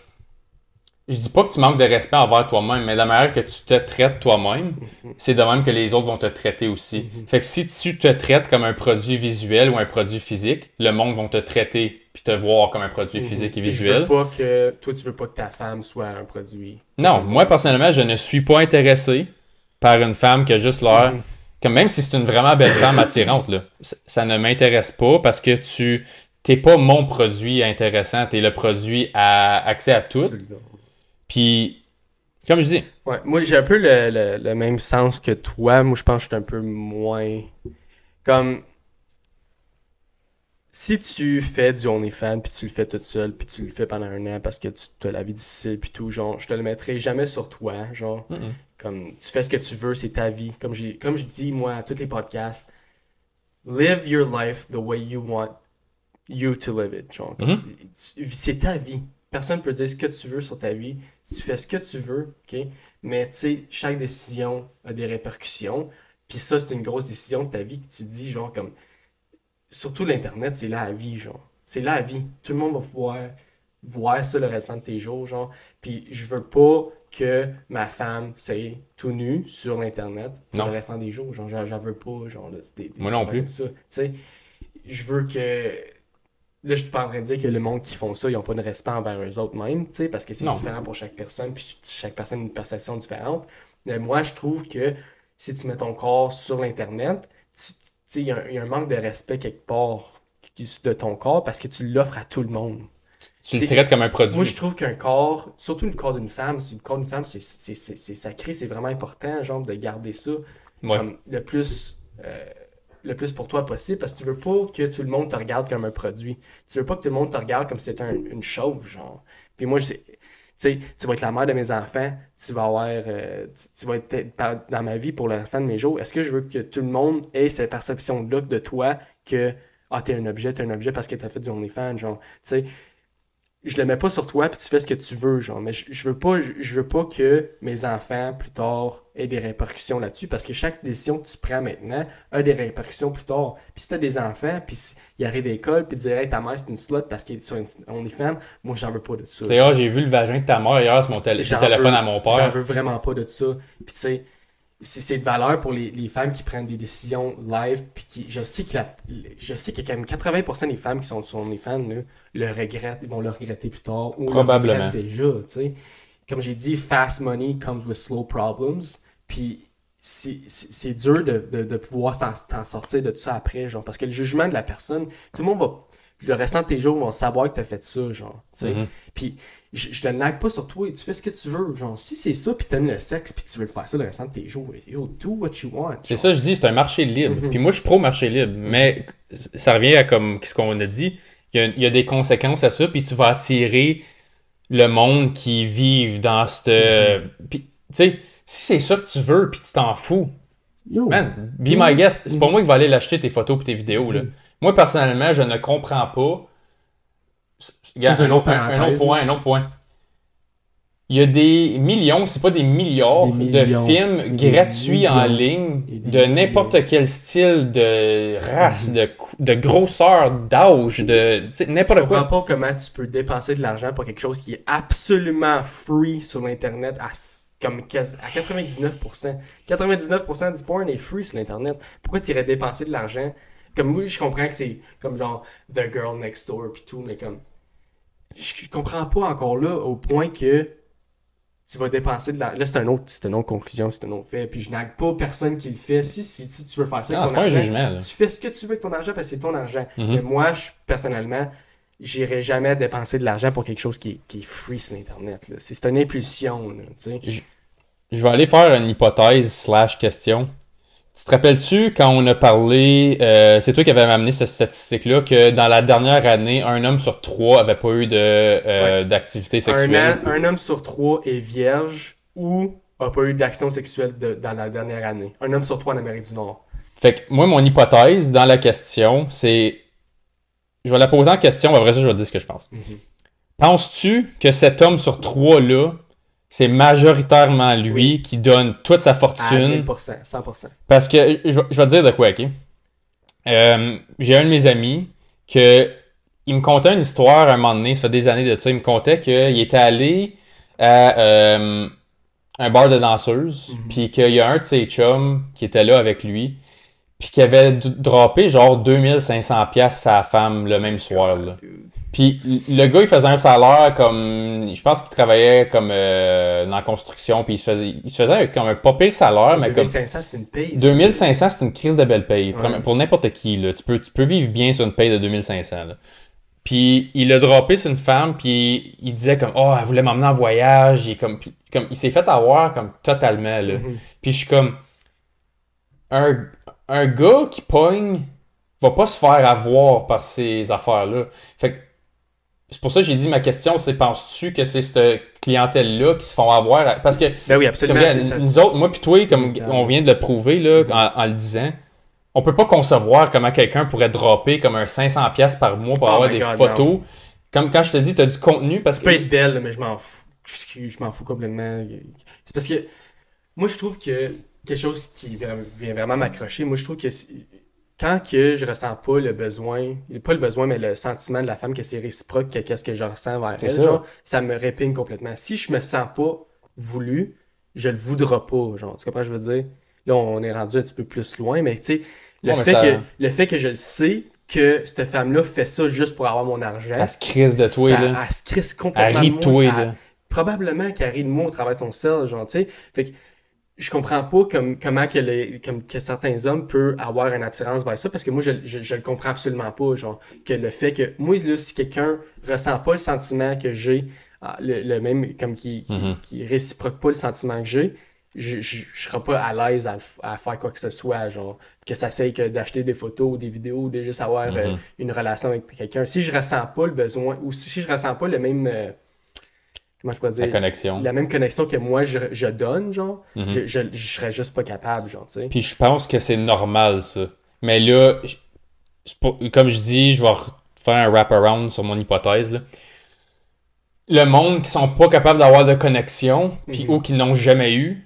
Je dis pas que tu manques de respect envers toi-même, mais la manière que tu te traites toi-même, c'est de même que les autres vont te traiter aussi. Fait que si tu te traites comme un produit visuel ou un produit physique, le monde va te traiter puis te voir comme un produit physique et visuel. Toi, tu veux pas que ta femme soit un produit. Non, moi personnellement, je ne suis pas intéressé par une femme qui a juste l'air... Comme même si c'est une vraiment belle femme attirante, là, ça ne m'intéresse pas parce que t'es pas mon produit intéressant, t'es le produit à accès à tout. Puis, comme je dis... Ouais, moi, j'ai un peu le même sens que toi. Moi, je pense que je suis un peu moins... Comme... Si tu fais du OnlyFans, puis tu le fais toute seule, puis tu le fais pendant un an parce que tu as la vie difficile, puis tout, genre, je te le mettrai jamais sur toi, genre... Comme, tu fais ce que tu veux, c'est ta vie. Comme je dis, moi, à tous les podcasts, live your life the way you want you to live it, genre. C'est ta vie. Personne ne peut dire ce que tu veux sur ta vie. Tu fais ce que tu veux, OK? Mais tu sais, chaque décision a des répercussions. Puis ça, c'est une grosse décision de ta vie que tu te dis, genre, comme, surtout l'Internet, c'est là à vie, genre. C'est là à vie. Tout le monde va pouvoir voir ça le restant de tes jours, genre. Puis je veux pas que ma femme soit tout nue sur l'Internet pour Non. le restant des jours. Genre, j'en veux pas, genre, là, c'est des Moi non affaires plus. comme ça. Tu sais, je veux que. Là, je suis pas en train de dire que le monde qui font ça, ils ont pas de respect envers eux autres mêmes, tu sais, parce que c'est Non. différent pour chaque personne, puis chaque personne a une perception différente. Mais moi, je trouve que si tu mets ton corps sur l'Internet, tu sais, il y a un manque de respect quelque part de ton corps parce que tu l'offres à tout le monde. Tu le C'est- traites comme un produit. Moi, je trouve qu'un corps, surtout le corps d'une femme, le corps d'une femme, c'est sacré, c'est vraiment important, genre, de garder ça Ouais. comme le plus pour toi possible, parce que tu veux pas que tout le monde te regarde comme un produit. Tu veux pas que tout le monde te regarde comme si c'était une chose, genre. Puis moi, tu sais, tu vas être la mère de mes enfants, tu vas avoir, tu vas être dans ma vie pour le restant de mes jours. Est-ce que je veux que tout le monde ait cette perception-là de toi que, ah, t'es un objet parce que t'as fait du OnlyFans, genre. Tu sais, je le mets pas sur toi puis tu fais ce que tu veux, genre. Mais je veux pas que mes enfants, plus tard, aient des répercussions là-dessus parce que chaque décision que tu prends maintenant a des répercussions plus tard. Puis si t'as des enfants, puis ils arrivent à l'école puis ils disent, hey, ta mère c'est une slut parce qu'elle est sur OnlyFans, moi j'en veux pas de ça. Tu sais, ah, j'ai vu le vagin de ta mère hier sur J'en téléphone veux- à mon J'en père. veux vraiment pas de ça. Puis tu sais, c'est de valeur pour les femmes qui prennent des décisions live. Puis je sais je sais que quand même 80% des femmes qui sont sur OnlyFans là, le regrettent, ils vont le regretter plus tard. Ou Probablement. le regrettent déjà, tu sais. Comme j'ai dit, fast money comes with slow problems. Puis c'est dur de pouvoir t'en sortir de tout ça après, genre. Parce que le jugement de la personne, tout le monde va. Le restant de tes jours vont savoir que t'as fait ça, genre. Tu sais. Mhm. Puis je te nague pas sur toi, tu fais ce que tu veux. Genre, si c'est ça, puis t'aimes le sexe, puis tu veux le faire ça le restant de tes jours, yo, do what you want. C'est genre. ça, je dis, c'est un marché libre. Mhm. Puis moi, je suis pro marché libre. Mais ça revient à comme ce qu'on a dit. Il y a des conséquences à ça. Puis tu vas attirer le monde qui vit dans cette. Puis, tu sais, si c'est ça que tu veux, puis tu t'en fous, Yo. man, be my guest. C'est pas moi qui va aller l'acheter tes photos et tes vidéos, là. Moi, personnellement, je ne comprends pas. Regarde, une autre un parenthèse, un autre point. Il y a des millions, c'est pas des milliards, Des de millions. films Des gratuits en millions. ligne Et des de n'importe millions. quel style de race, de grosseur, d'âge, de tu sais, Je n'importe comprends quoi. pas comment tu peux dépenser de l'argent pour quelque chose qui est absolument free sur l'Internet comme à 99%. 99% du porn est free sur l'Internet. Pourquoi tu irais dépenser de l'argent? Comme moi, je comprends que c'est comme genre The Girl Next Door pis tout, mais comme je comprends pas encore là au point que tu vas dépenser de l'argent. Là, c'est une autre conclusion, c'est un autre fait. Puis je nague pas personne qui le fait. Si tu veux faire ça Non, avec c'est ton pas un argent, jugement, là. tu fais ce que tu veux avec ton argent parce que c'est ton argent. Mhm. Mais moi, personnellement, j'irai jamais dépenser de l'argent pour quelque chose qui est free sur Internet. Là. C'est une impulsion. Là, tu sais. Je vais aller faire une hypothèse / question. Tu te rappelles-tu quand on a parlé, c'est toi qui avais amené cette statistique-là, que dans la dernière année, un homme sur 3 avait pas eu d'activité sexuelle. Un homme sur 3 est vierge ou a pas eu d'action sexuelle dans la dernière année. Un homme sur 3 en Amérique du Nord. Fait que moi, mon hypothèse dans la question, c'est... Je vais la poser en question, après ça, je vais te dire ce que je pense. Penses-tu que cet homme sur 3-là, c'est majoritairement lui qui donne toute sa À fortune? 1000%, 100%. Parce que, je vais te dire de quoi, ok? J'ai un de mes amis que il me contait une histoire à un moment donné, ça fait des années de ça, il me contait qu'il était allé à un bar de danseuses, puis qu'il y a un de ses chums qui était là avec lui, puis qui avait droppé genre 2500$ sa femme le même soir, là. Puis le gars, il faisait un salaire comme... Je pense qu'il travaillait comme dans la construction, puis il se faisait comme un pas pire salaire, mais comme... 2500, c'est une paye. 2500, c'est une crise de belle paye. Ouais. Pour n'importe qui, là. Tu peux vivre bien sur une paye de 2500, là. Puis il a droppé sur une femme, puis il disait comme « Oh, elle voulait m'emmener en voyage. » comme il s'est fait avoir comme totalement, là. Puis je suis comme... Un gars qui pogne va pas se faire avoir par ces affaires-là. Fait que c'est pour ça que j'ai dit ma question, c'est penses-tu que c'est cette clientèle-là qui se font avoir? Parce que Ben oui, absolument. comme, c'est ça, nous autres, moi puis toi, c'est comme inévitable. on vient de le prouver là, en le disant, on peut pas concevoir comment quelqu'un pourrait dropper comme un 500$ par mois pour Oh avoir my des God, photos. Comme quand je te dis, t'as du contenu parce Tu peux que... être belle, mais je m'en fous. Je m'en fous complètement. C'est parce que moi, je trouve que quelque chose qui vient vraiment m'accrocher. Moi, je trouve que quand que je ressens pas le besoin, pas le besoin, mais le sentiment de la femme que c'est réciproque, que qu'est-ce que je ressens vers C'est elle, ça. genre, ça me répigne complètement. Si je me sens pas voulu, je le voudrais pas, genre, tu comprends ce que je veux dire? Là, on est rendu un petit peu plus loin, mais tu sais, Non, mais ça. le fait que je le sais que cette femme-là fait ça juste pour avoir mon argent, Elle se crisse de toi, ça, là. elle se crisse Elle complètement rit de de toi, moi. là. Probablement qu'elle rit de moi au travers de son sel, genre, tu sais. Fait que je comprends pas comment que certains hommes peuvent avoir une attirance vers ça, parce que moi, je le comprends absolument pas, genre, que le fait que, moi, là, si quelqu'un ressent pas le sentiment que j'ai, le même, comme Mhm. qui réciproque pas le sentiment que j'ai, je serais pas à l'aise à faire quoi que ce soit, genre, que ça s'aille que d'acheter des photos ou des vidéos, ou de juste avoir Mhm. une relation avec quelqu'un. Si je ressens pas le besoin, ou si je ressens pas le même, comment je pourrais La dire, connexion. la même connexion que moi je donne, genre, Mhm. je serais juste pas capable, genre, tu sais. Puis je pense que c'est normal, ça. Mais là, comme je dis, je vais faire un wrap-around sur mon hypothèse, là. Le monde qui sont pas capables d'avoir de connexion, puis ou Mhm. qui n'ont jamais eu,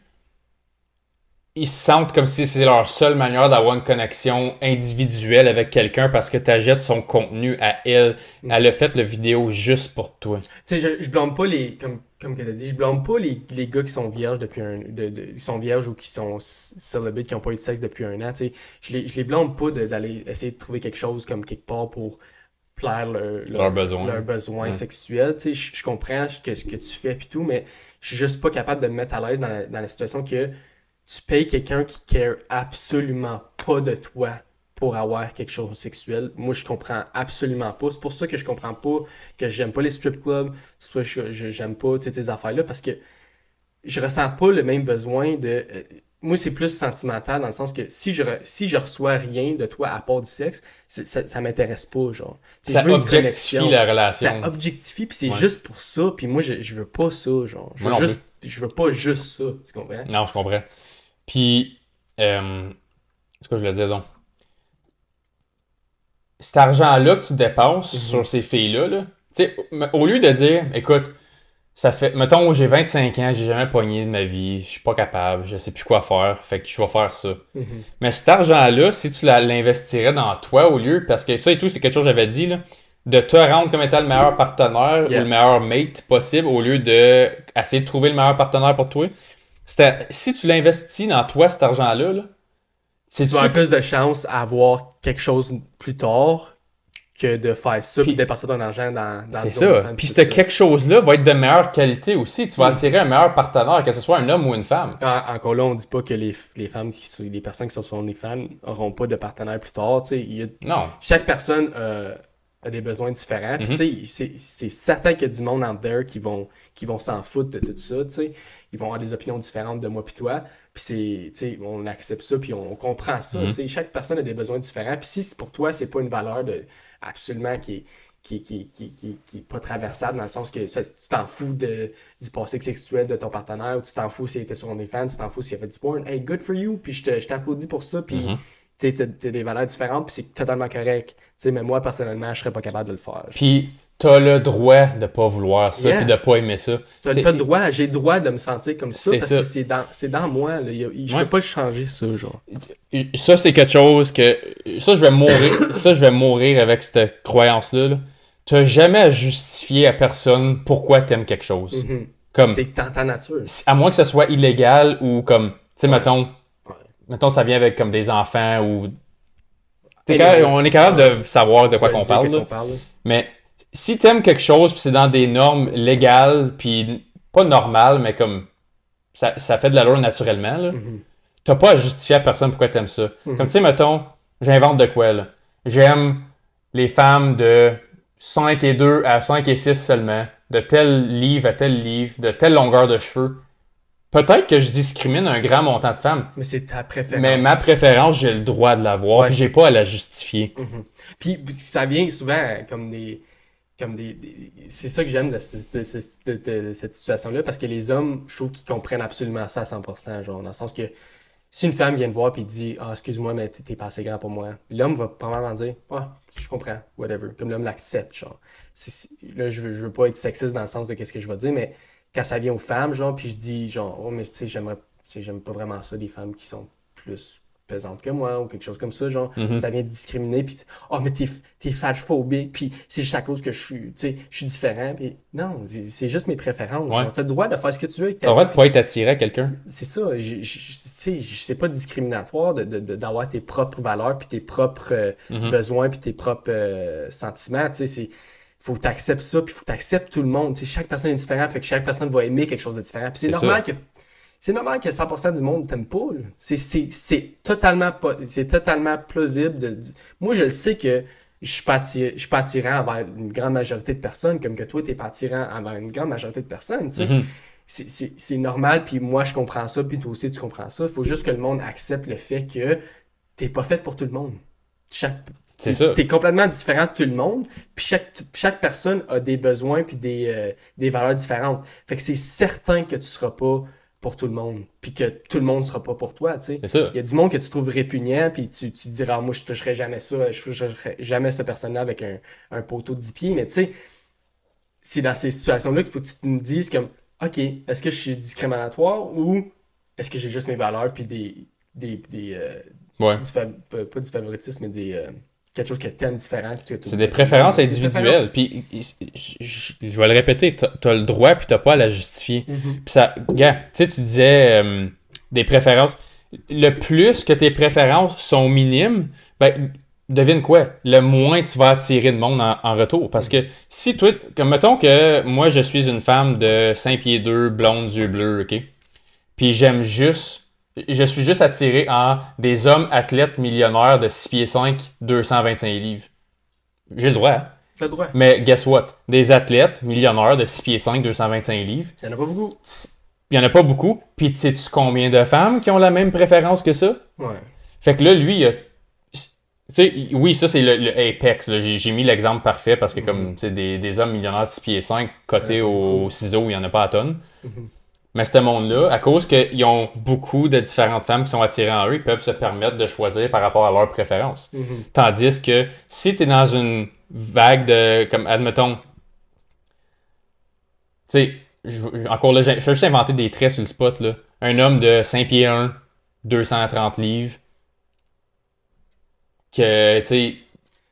ils se sentent comme si c'est leur seule manière d'avoir une connexion individuelle avec quelqu'un parce que tu achètes son contenu à elle. Elle a Mhm. fait le vidéo juste pour toi. Tu sais, je blâme pas comme que t'as dit, je blâme pas les gars qui sont vierges depuis qui sont vierges ou qui sont célibates, qui ont pas eu de sexe depuis un an, tu sais. Je les blâme pas d'aller essayer de trouver quelque chose comme quelque part pour plaire Leurs besoins. leurs besoins Ouais. sexuels. Tu sais, je comprends ce que tu fais pis tout, mais je suis juste pas capable de me mettre à l'aise dans la situation que tu payes quelqu'un qui care absolument pas de toi pour avoir quelque chose de sexuel. Moi, je comprends absolument pas. C'est pour ça que je comprends pas que j'aime pas les strip clubs. C'est pour ça que j'aime pas toutes ces affaires-là parce que je ressens pas le même besoin de. Moi, c'est plus sentimental dans le sens que si je reçois rien de toi à part du sexe, ça m'intéresse pas, genre. Tu sais, Ça je veux une objectifie connexion. la Ça relation. objectifie, puis c'est Ouais. juste pour ça. Puis moi, je veux pas ça, genre. Moi non plus. Je veux pas juste ça, tu comprends? Non, je comprends. Puis, c'est quoi je le disais donc? Cet argent-là que tu dépenses Mhm. sur ces filles-là, là, tu sais, au lieu de dire, écoute, ça fait, mettons, j'ai 25 ans, j'ai jamais pogné de ma vie, je suis pas capable, je sais plus quoi faire, fait que je vais faire ça. Mhm. Mais cet argent-là, si tu l'investirais dans toi au lieu, parce que ça et tout, c'est quelque chose que j'avais dit, là, de te rendre comme étant le meilleur partenaire ou le Yeah. meilleur mate possible au lieu de essayer de trouver le meilleur partenaire pour toi. Si tu l'investis dans toi, cet argent-là, là, Tu vas avoir plus de chances à avoir quelque chose plus tard que de faire ça puis Puis, dépenser ton argent dans c'est le ça. OnlyFans Puis tout ce ça. quelque chose-là va être de meilleure qualité aussi. Tu vas Mm. attirer un meilleur partenaire, que ce soit un homme ou une femme. Encore là, on dit pas que les femmes, les personnes qui sont sur OnlyFans n'auront pas de partenaire plus tard. Tu sais, Non. chaque personne a des besoins différents. Puis, Mhm. tu sais, c'est certain qu'il y a du monde out there qui vont s'en foutre de tout ça. Tu sais. Ils vont avoir des opinions différentes de moi puis toi. Puis tu sais, on accepte ça puis on comprend ça. Mhm. Tu sais. Chaque personne a des besoins différents. Puis si pour toi, c'est pas une valeur absolument qui est pas traversable dans le sens que tu t'en fous du passé sexuel de ton partenaire ou tu t'en fous s'il était sur OnlyFans, tu t'en fous s'il a fait du porn. Hey, good for you. Puis je t'applaudis pour ça. Puis Mhm. tu sais, t'as des valeurs différentes, puis c'est totalement correct. Tu sais, mais moi, personnellement, je serais pas capable de le faire. Puis t'as le droit de pas vouloir ça, Yeah. puis de pas aimer ça. T'as C'est- le droit, j'ai le droit de me sentir comme ça C'est parce ça. que c'est dans moi. Là. Je Ouais. peux pas le changer, ça, genre. Ça, c'est quelque chose que. Ça, je vais mourir. Ça, je vais mourir avec cette croyance-là. Là. T'as jamais à justifier à personne pourquoi t'aimes quelque chose. Mhm. Comme. C'est dans ta nature. À moins que ce soit illégal ou comme. Tu sais, Ouais. mettons, ça vient avec comme des enfants ou. Anyways, On est capable de savoir de quoi je vais qu'on dire parle. qu'est-ce Là. qu'on parle, là. Mais si t'aimes quelque chose puis c'est dans des normes légales puis pas normales, mais comme ça fait de l'allure naturellement, là, Mhm. t'as pas à justifier à personne pourquoi t'aimes ça. Mhm. Comme tu sais, mettons, j'invente de quoi là. J'aime les femmes de 5 et 2 à 5 et 6 seulement, de tel livre à tel livre, de telle longueur de cheveux. Peut-être que je discrimine un grand montant de femmes, Mais c'est ta préférence. mais ma préférence, j'ai le droit de l'avoir, Ouais. puis j'ai pas à la justifier. Mhm. Puis ça vient souvent comme c'est ça que j'aime de cette situation-là, parce que les hommes, je trouve qu'ils comprennent absolument ça à 100%, genre, dans le sens que si une femme vient te voir et dit « Ah, excuse-moi, mais t'es pas assez grand pour moi », l'homme va probablement dire « Ah, je comprends, whatever », comme l'homme l'accepte, genre. Là, je veux pas être sexiste dans le sens de qu'est-ce que je vais dire, mais quand ça vient aux femmes, genre, puis je dis, genre, « Oh, mais tu sais, j'aime pas vraiment ça, des femmes qui sont plus pesantes que moi ou quelque chose comme ça, genre, Mhm. ça vient de discriminer, puis oh, mais t'es fatphobique, puis c'est juste à cause que tu sais, je suis différent, puis non, c'est juste mes préférences, Ouais. genre, t'as le droit de faire ce que tu veux avec Ça ta va vie, de pas être attiré à quelqu'un. c'est ça, tu sais, c'est pas discriminatoire d'avoir tes propres valeurs, puis tes propres Mhm. besoins, puis tes propres sentiments, tu sais, faut que tu acceptes ça, puis faut que tu acceptes tout le monde, tu sais, chaque personne est différente, fait que chaque personne va aimer quelque chose de différent, puis C'est ça. c'est normal que 100% du monde t'aime pas, là. C'est totalement pas, c'est totalement plausible moi, je le sais que je suis pas attirant envers une grande majorité de personnes, comme que toi, t'es pas attirant envers une grande majorité de personnes, tu sais. Mhm. C'est normal, puis moi, je comprends ça, puis toi aussi, tu comprends ça. Il faut juste que le monde accepte le fait que t'es pas fait pour tout le monde. C'est ça. T'es complètement différent de tout le monde, puis chaque personne a des besoins puis des valeurs différentes. Fait que c'est certain que tu seras pas pour tout le monde, puis que tout le monde sera pas pour toi, tu sais. C'est ça. Il y a du monde que tu trouves répugnant, puis tu te diras, ah, moi, je toucherai jamais ça, je toucherai jamais cette personne-là avec un poteau de 10 pieds, mais tu sais, c'est dans ces situations-là qu'il faut que tu te dises comme, OK, est-ce que je suis discriminatoire ou est-ce que j'ai juste mes valeurs puis Ouais. pas du favoritisme, mais quelque chose que t'aimes différent. C'est des préférences Des individuelles. préférences. Puis, je vais le répéter, t'as le droit puis t'as pas à la justifier. Mhm. Puis ça, gars, tu sais, tu disais des préférences. Le plus que tes préférences sont minimes, ben, devine quoi? Le moins tu vas attirer de monde en retour. Parce que si toi, comme mettons que moi je suis une femme de 5 pieds 2, blonde, yeux bleus, ok? Puis je suis juste attiré en des hommes athlètes millionnaires de 6 pieds 5, 225 livres. J'ai le droit, hein? T'as le droit. Mais guess what? Des athlètes millionnaires de 6 pieds 5, 225 livres, Il y en a pas beaucoup. il y en a pas beaucoup. Puis sais-tu combien de femmes qui ont la même préférence que ça? Ouais. Fait que là, lui, il a... Tu sais, oui, ça c'est le apex. Là. J'ai mis l'exemple parfait parce que comme tu sais, des hommes millionnaires de 6 pieds 5 cotés Ouais, au ciseau, il n'y en a pas à tonnes. Mhm. Mais ce monde-là, à cause qu'ils ont beaucoup de différentes femmes qui sont attirées en eux, ils peuvent se permettre de choisir par rapport à leurs préférences. Mhm. Tandis que si tu es dans une vague de, comme admettons, tu sais, encore là, je vais juste inventer des traits sur le spot, là. Un homme de 5 pieds 1, 230 livres, que, tu sais,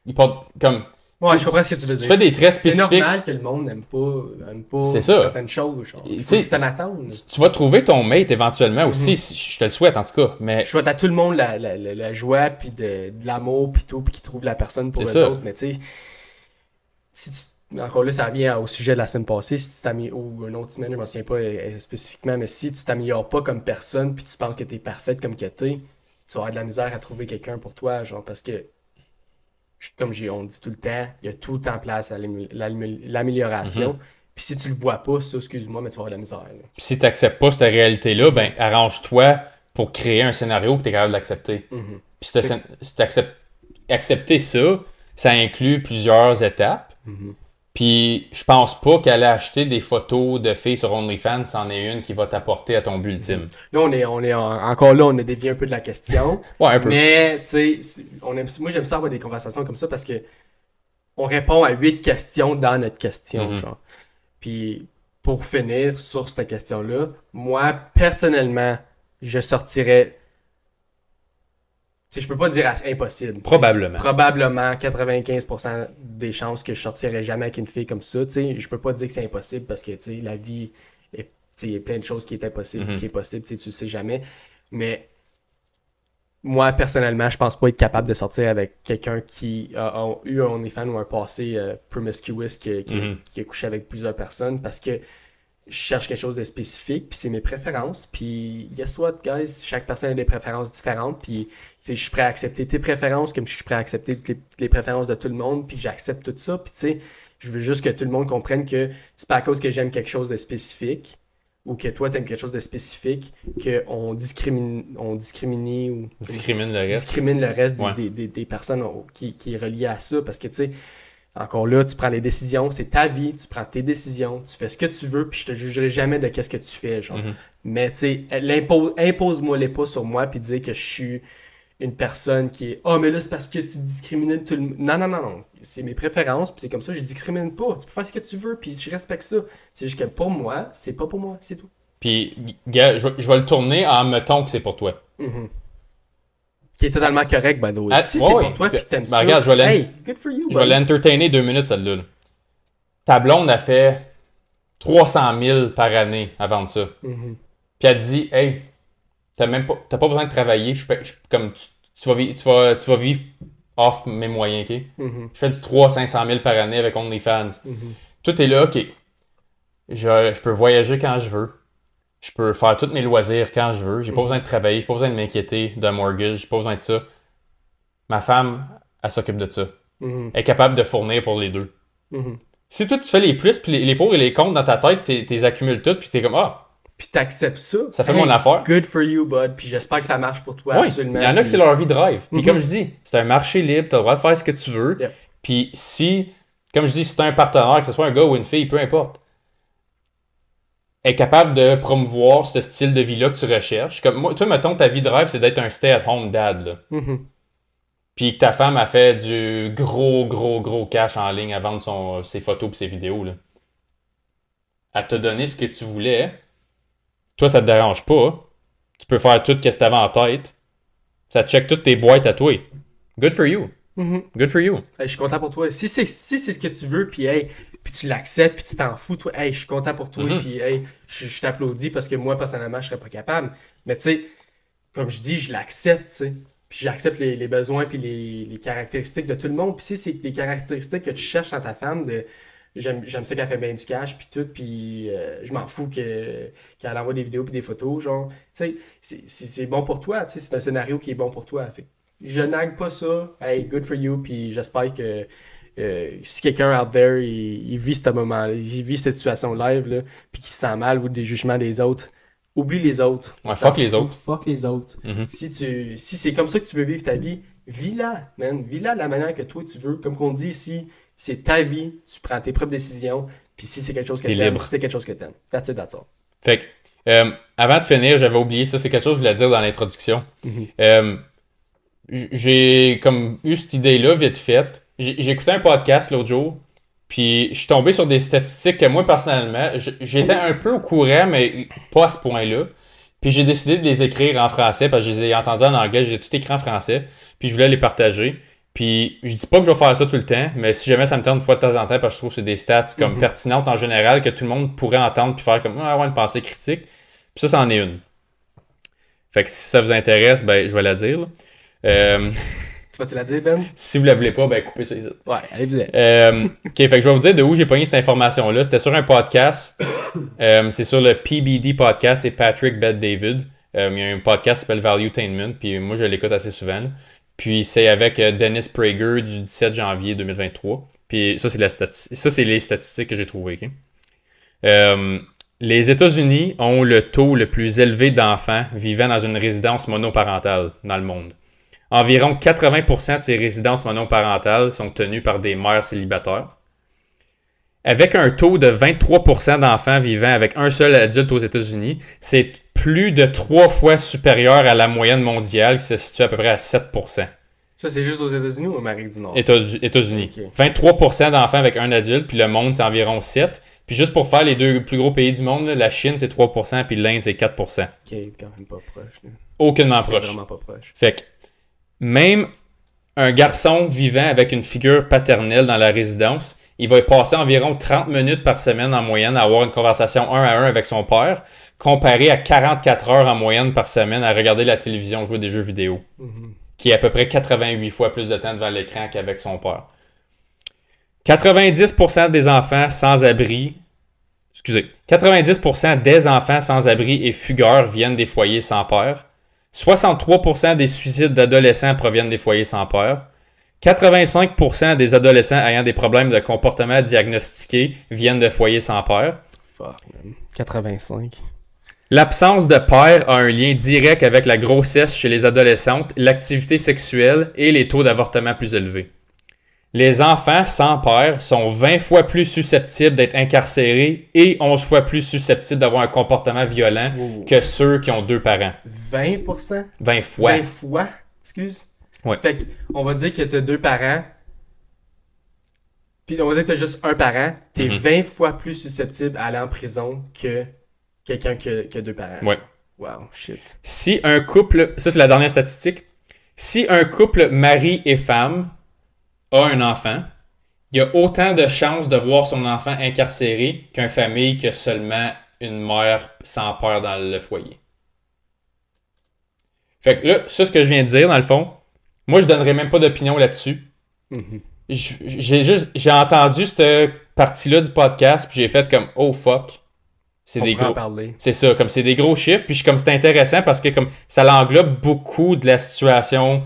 il porte comme... Ouais, Tu- je comprends ce que tu veux tu dire. fais des traits C'est spécifiques. normal que le monde n'aime pas C'est ça. certaines choses. Genre. Tu Faut sais, que tu t'en attendes. Tu vas trouver ton mate éventuellement aussi, Mhm. je te le souhaite en tout cas, mais Je souhaite à tout le monde la joie, puis de l'amour, puis tout, puis qu'ils trouvent la personne pour eux C'est ça. autres. Mais tu sais, encore là, ça revient au sujet de la semaine passée, si tu t'améliores, ou une autre semaine, je ne me souviens pas spécifiquement, mais si tu t'améliores pas comme personne, puis tu penses que tu es parfaite comme que t'es, tu vas avoir de la misère à trouver quelqu'un pour toi, genre, parce que, comme on dit tout le temps, il y a tout en place à l'amélioration. Mhm. Puis si tu le vois pas, ça, excuse-moi, mais tu vas avoir de la misère. Là. si tu n'acceptes pas cette réalité-là, ben arrange-toi pour créer un scénario que tu es capable d'accepter. Mhm. Puis si accepter ça, ça inclut plusieurs étapes. Mhm. Puis je pense pas qu'aller acheter des photos de filles sur OnlyFans, c'en est une qui va t'apporter à ton but ultime. Là, encore là, on a dévié un peu de la question. Ouais, un peu. Mais, tu sais, moi, j'aime ça avoir des conversations comme ça parce que on répond à 8 questions dans notre question, Mhm. genre. Puis, pour finir sur cette question-là, moi, personnellement, je sortirais... Tu sais, je peux pas dire impossible. Probablement. Probablement 95% des chances que je sortirais jamais avec une fille comme ça. Tu sais, je peux pas dire que c'est impossible parce que, tu sais, la vie, tu sais, il y a plein de choses qui est impossible, Mhm. qui est possible, tu sais, tu le sais jamais. Mais moi, personnellement, je pense pas être capable de sortir avec quelqu'un qui a eu un OnlyFans ou un passé promiscuous Mhm. qui a couché avec plusieurs personnes parce que je cherche quelque chose de spécifique, puis c'est mes préférences. Puis, guess what, guys? Chaque personne a des préférences différentes. Puis, tu sais, je suis prêt à accepter tes préférences comme je suis prêt à accepter toutes les préférences de tout le monde. Puis, j'accepte tout ça. Puis, tu sais, je veux juste que tout le monde comprenne que c'est pas à cause que j'aime quelque chose de spécifique ou que toi, t'aimes quelque chose de spécifique qu'on discrimine ou Discrimine le reste. discrimine le reste Ouais. des personnes qui est relié à ça. Parce que, tu sais, encore là, tu prends les décisions, c'est ta vie, tu prends tes décisions, tu fais ce que tu veux, puis je te jugerai jamais de qu'est-ce que tu fais, genre. Mhm. Mais, tu sais, impose-moi-les pas sur moi, puis dire que je suis une personne qui est « Oh, mais là, c'est parce que tu discrimines tout le monde. » Non, non, non, non. C'est mes préférences, puis c'est comme ça, je discrimine pas. Tu peux faire ce que tu veux, puis je respecte ça. C'est juste que pour moi, c'est pas pour moi, c'est tout. Puis, gars, je vais le tourner en mettons que c'est pour toi. Qui est totalement correct, by the way. Si ouais, c'est ouais. pour toi puis t'aimes ça, Regarde, hey, good for you. Je vais l'entertainer 2 minutes, celle-là. Là. Ta blonde a fait 300 000 par année à vendre ça. Puis elle te dit, hey, t'as pas besoin de travailler. Comme tu vas vivre off mes moyens, ok? Je fais du 300-500 000 par année avec OnlyFans. Toi, t'es là, ok. Je peux voyager quand je veux. Je peux faire tous mes loisirs quand je veux. J'ai pas besoin de travailler. J'ai pas besoin de m'inquiéter d'un mortgage. J'ai pas besoin de ça. Ma femme, elle s'occupe de ça. Elle est capable de fournir pour les deux. Si toi, tu fais les plus, puis les pour et les contre dans ta tête, t'es accumules toutes, puis t'es comme, puis t'acceptes ça. Ça fait mon affaire. Good for you, bud. Puis j'espère que ça marche pour toi, oui, absolument. Il y en a que c'est leur vie de rêve. Puis comme je dis, c'est un marché libre, t'as le droit de faire ce que tu veux. Puis si, comme je dis, si t'as un partenaire, que ce soit un gars ou une fille, peu importe, est capable de promouvoir ce style de vie-là que tu recherches. Comme moi, toi, mettons, ta vie de rêve, c'est d'être un stay-at-home dad, là. Puis que ta femme a fait du gros cash en ligne à vendre ses photos et ses vidéos, là. Elle t'a donné ce que tu voulais. Toi, ça te dérange pas. Tu peux faire tout ce que tu avais en tête. Ça check toutes tes boîtes à toi. Good for you. Good for you. Hey, je suis content pour toi. Si c'est ce que tu veux, puis hey, puis tu l'acceptes, puis tu t'en fous, toi, hey, je suis content pour toi, puis hey, je t'applaudis parce que moi, personnellement, je serais pas capable. Mais tu sais, comme je dis, je l'accepte, tu sais. Puis j'accepte les besoins puis les caractéristiques de tout le monde. Puis si c'est les caractéristiques que tu cherches dans ta femme, j'aime ça qu'elle fait bien du cash, puis tout, puis je m'en fous qu'elle envoie des vidéos puis des photos, genre, tu sais, c'est bon pour toi, tu sais, c'est un scénario qui est bon pour toi. Fait je nague pas ça, hey, good for you, puis j'espère que si quelqu'un out there, il vit ce moment, il vit cette situation live, là, puis qu'il se sent mal ou des jugements des autres, oublie les autres. Ouais, fuck les autres. Fuck les autres. Si c'est comme ça que tu veux vivre ta vie, vis-la, man. Vis-la de la manière que toi tu veux. Comme qu'on dit ici, c'est ta vie, tu prends tes propres décisions, puis si c'est quelque chose que t'aimes, c'est quelque chose que t'aimes. That's it, that's all. Fait que, avant de finir, j'avais oublié ça, c'est quelque chose que je voulais dire dans l'introduction. J'ai comme eu cette idée-là vite faite. J'ai écouté un podcast l'autre jour, puis je suis tombé sur des statistiques que moi, personnellement, j'étais un peu au courant, mais pas à ce point-là. Puis j'ai décidé de les écrire en français, parce que je les ai entendus en anglais, j'ai tout écrit en français, puis je voulais les partager. Puis je dis pas que je vais faire ça tout le temps, mais si jamais ça me tente une fois de temps en temps, parce que je trouve que c'est des stats comme pertinentes en général, que tout le monde pourrait entendre, puis faire comme avoir une pensée critique. Puis ça, c'en est une. Fait que si ça vous intéresse, ben je vais la dire, là. Tu vas-tu la dire, Ben? Si vous la voulez pas, ben coupez ça ici. Ouais, allez-y. OK, fait que je vais vous dire de où j'ai pogné cette information-là. C'était sur un podcast. C'est sur le PBD podcast, c'est Patrick Bet-David. Il y a un podcast qui s'appelle Valuetainment, puis moi je l'écoute assez souvent, là. Puis c'est avec Dennis Prager du 17 janvier 2023. Puis ça, c'est les statistiques que j'ai trouvées. Okay? Les États-Unis ont le taux le plus élevé d'enfants vivant dans une résidence monoparentale dans le monde. Environ 80% de ces résidences monoparentales sont tenues par des mères célibataires. Avec un taux de 23% d'enfants vivant avec un seul adulte aux États-Unis, c'est plus de 3 fois supérieur à la moyenne mondiale qui se situe à peu près à 7%. Ça, c'est juste aux États-Unis ou en Amérique du Nord? États-Unis. Okay. 23% d'enfants avec un adulte, puis le monde, c'est environ 7%. Puis juste pour faire les deux plus gros pays du monde, là, la Chine, c'est 3%, puis l'Inde, c'est 4%. Ok, quand même pas proche. Là. Aucunement proche. C'est vraiment pas proche. Fait que même un garçon vivant avec une figure paternelle dans la résidence, il va passer environ 30 minutes par semaine en moyenne à avoir une conversation 1 à 1 avec son père, comparé à 44 heures en moyenne par semaine à regarder la télévision, jouer des jeux vidéo, qui est à peu près 88 fois plus de temps devant l'écran qu'avec son père. 90% des enfants sans abri, 90% des enfants sans abri et fugueurs viennent des foyers sans père. 63% des suicides d'adolescents proviennent des foyers sans père. 85% des adolescents ayant des problèmes de comportement diagnostiqués viennent de foyers sans père. Fuck, man. 85. L'absence de père a un lien direct avec la grossesse chez les adolescentes, l'activité sexuelle et les taux d'avortement plus élevés. Les enfants sans père sont 20 fois plus susceptibles d'être incarcérés et 11 fois plus susceptibles d'avoir un comportement violent que ceux qui ont 2 parents. 20%? 20 fois. 20 fois? Excuse? Ouais. Fait qu'on va dire que t'as 2 parents, puis on va dire que t'as juste un parent, t'es 20 fois plus susceptible à aller en prison que quelqu'un qui a deux parents. Ouais. Wow, shit. Si un couple, ça c'est la dernière statistique, si un couple mari et femme a un enfant, il y a autant de chances de voir son enfant incarcéré qu'une famille qui a seulement une mère sans père dans le foyer. Fait que là, ça, ce que je viens de dire, dans le fond, moi, je donnerais même pas d'opinion là-dessus. Mm-hmm. J'ai entendu cette partie-là du podcast, puis j'ai fait comme, oh fuck. C'est des gros. C'est ça, comme c'est des gros chiffres, puis comme c'est intéressant parce que comme ça l'englobe beaucoup de la situation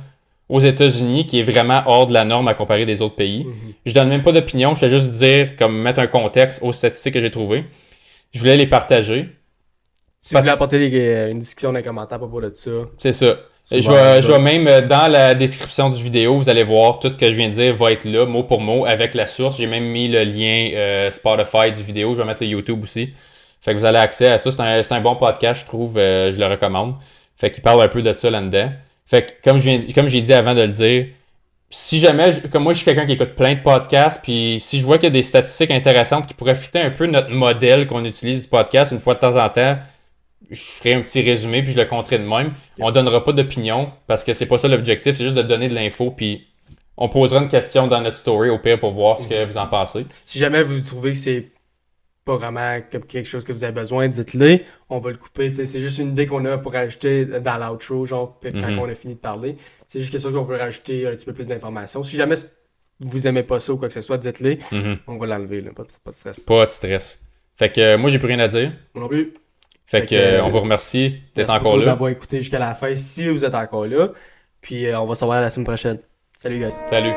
aux États-Unis qui est vraiment hors de la norme à comparer des autres pays. Mm-hmm. Je donne même pas d'opinion, je vais juste dire, comme mettre un contexte aux statistiques que j'ai trouvées. Je voulais les partager. Si vous voulez apporter une discussion dans les commentaires à propos de ça. C'est ça. Je vais même, dans la description du vidéo, vous allez voir tout ce que je viens de dire va être là, mot pour mot, avec la source. J'ai même mis le lien Spotify du vidéo. Je vais mettre le YouTube aussi. Fait que vous avez accès à ça. C'est un bon podcast, je trouve. Je le recommande. Fait qu'il parle un peu de ça là-dedans. Fait que, comme j'ai dit avant de le dire, si jamais, comme moi, je suis quelqu'un qui écoute plein de podcasts, puis si je vois qu'il y a des statistiques intéressantes qui pourraient fitter un peu notre modèle qu'on utilise du podcast une fois de temps en temps, je ferai un petit résumé puis je le compterai de même. On donnera pas d'opinion parce que c'est pas ça l'objectif, c'est juste de donner de l'info puis on posera une question dans notre story au pire pour voir ce que vous en pensez. Si jamais vous trouvez que c'est pas vraiment quelque chose que vous avez besoin, dites-le. On va le couper. C'est juste une idée qu'on a pour rajouter dans l'outro, genre quand on a fini de parler. C'est juste quelque chose qu'on veut rajouter un petit peu plus d'informations. Si jamais vous aimez pas ça ou quoi que ce soit, dites-le. On va l'enlever, là. Pas de stress. Pas de stress. Fait que moi, j'ai plus rien à dire. Moi non plus. Fait que on vous remercie d'être encore là. Merci d'avoir écouté jusqu'à la fin si vous êtes encore là. Puis on va se revoir la semaine prochaine. Salut, guys. Salut.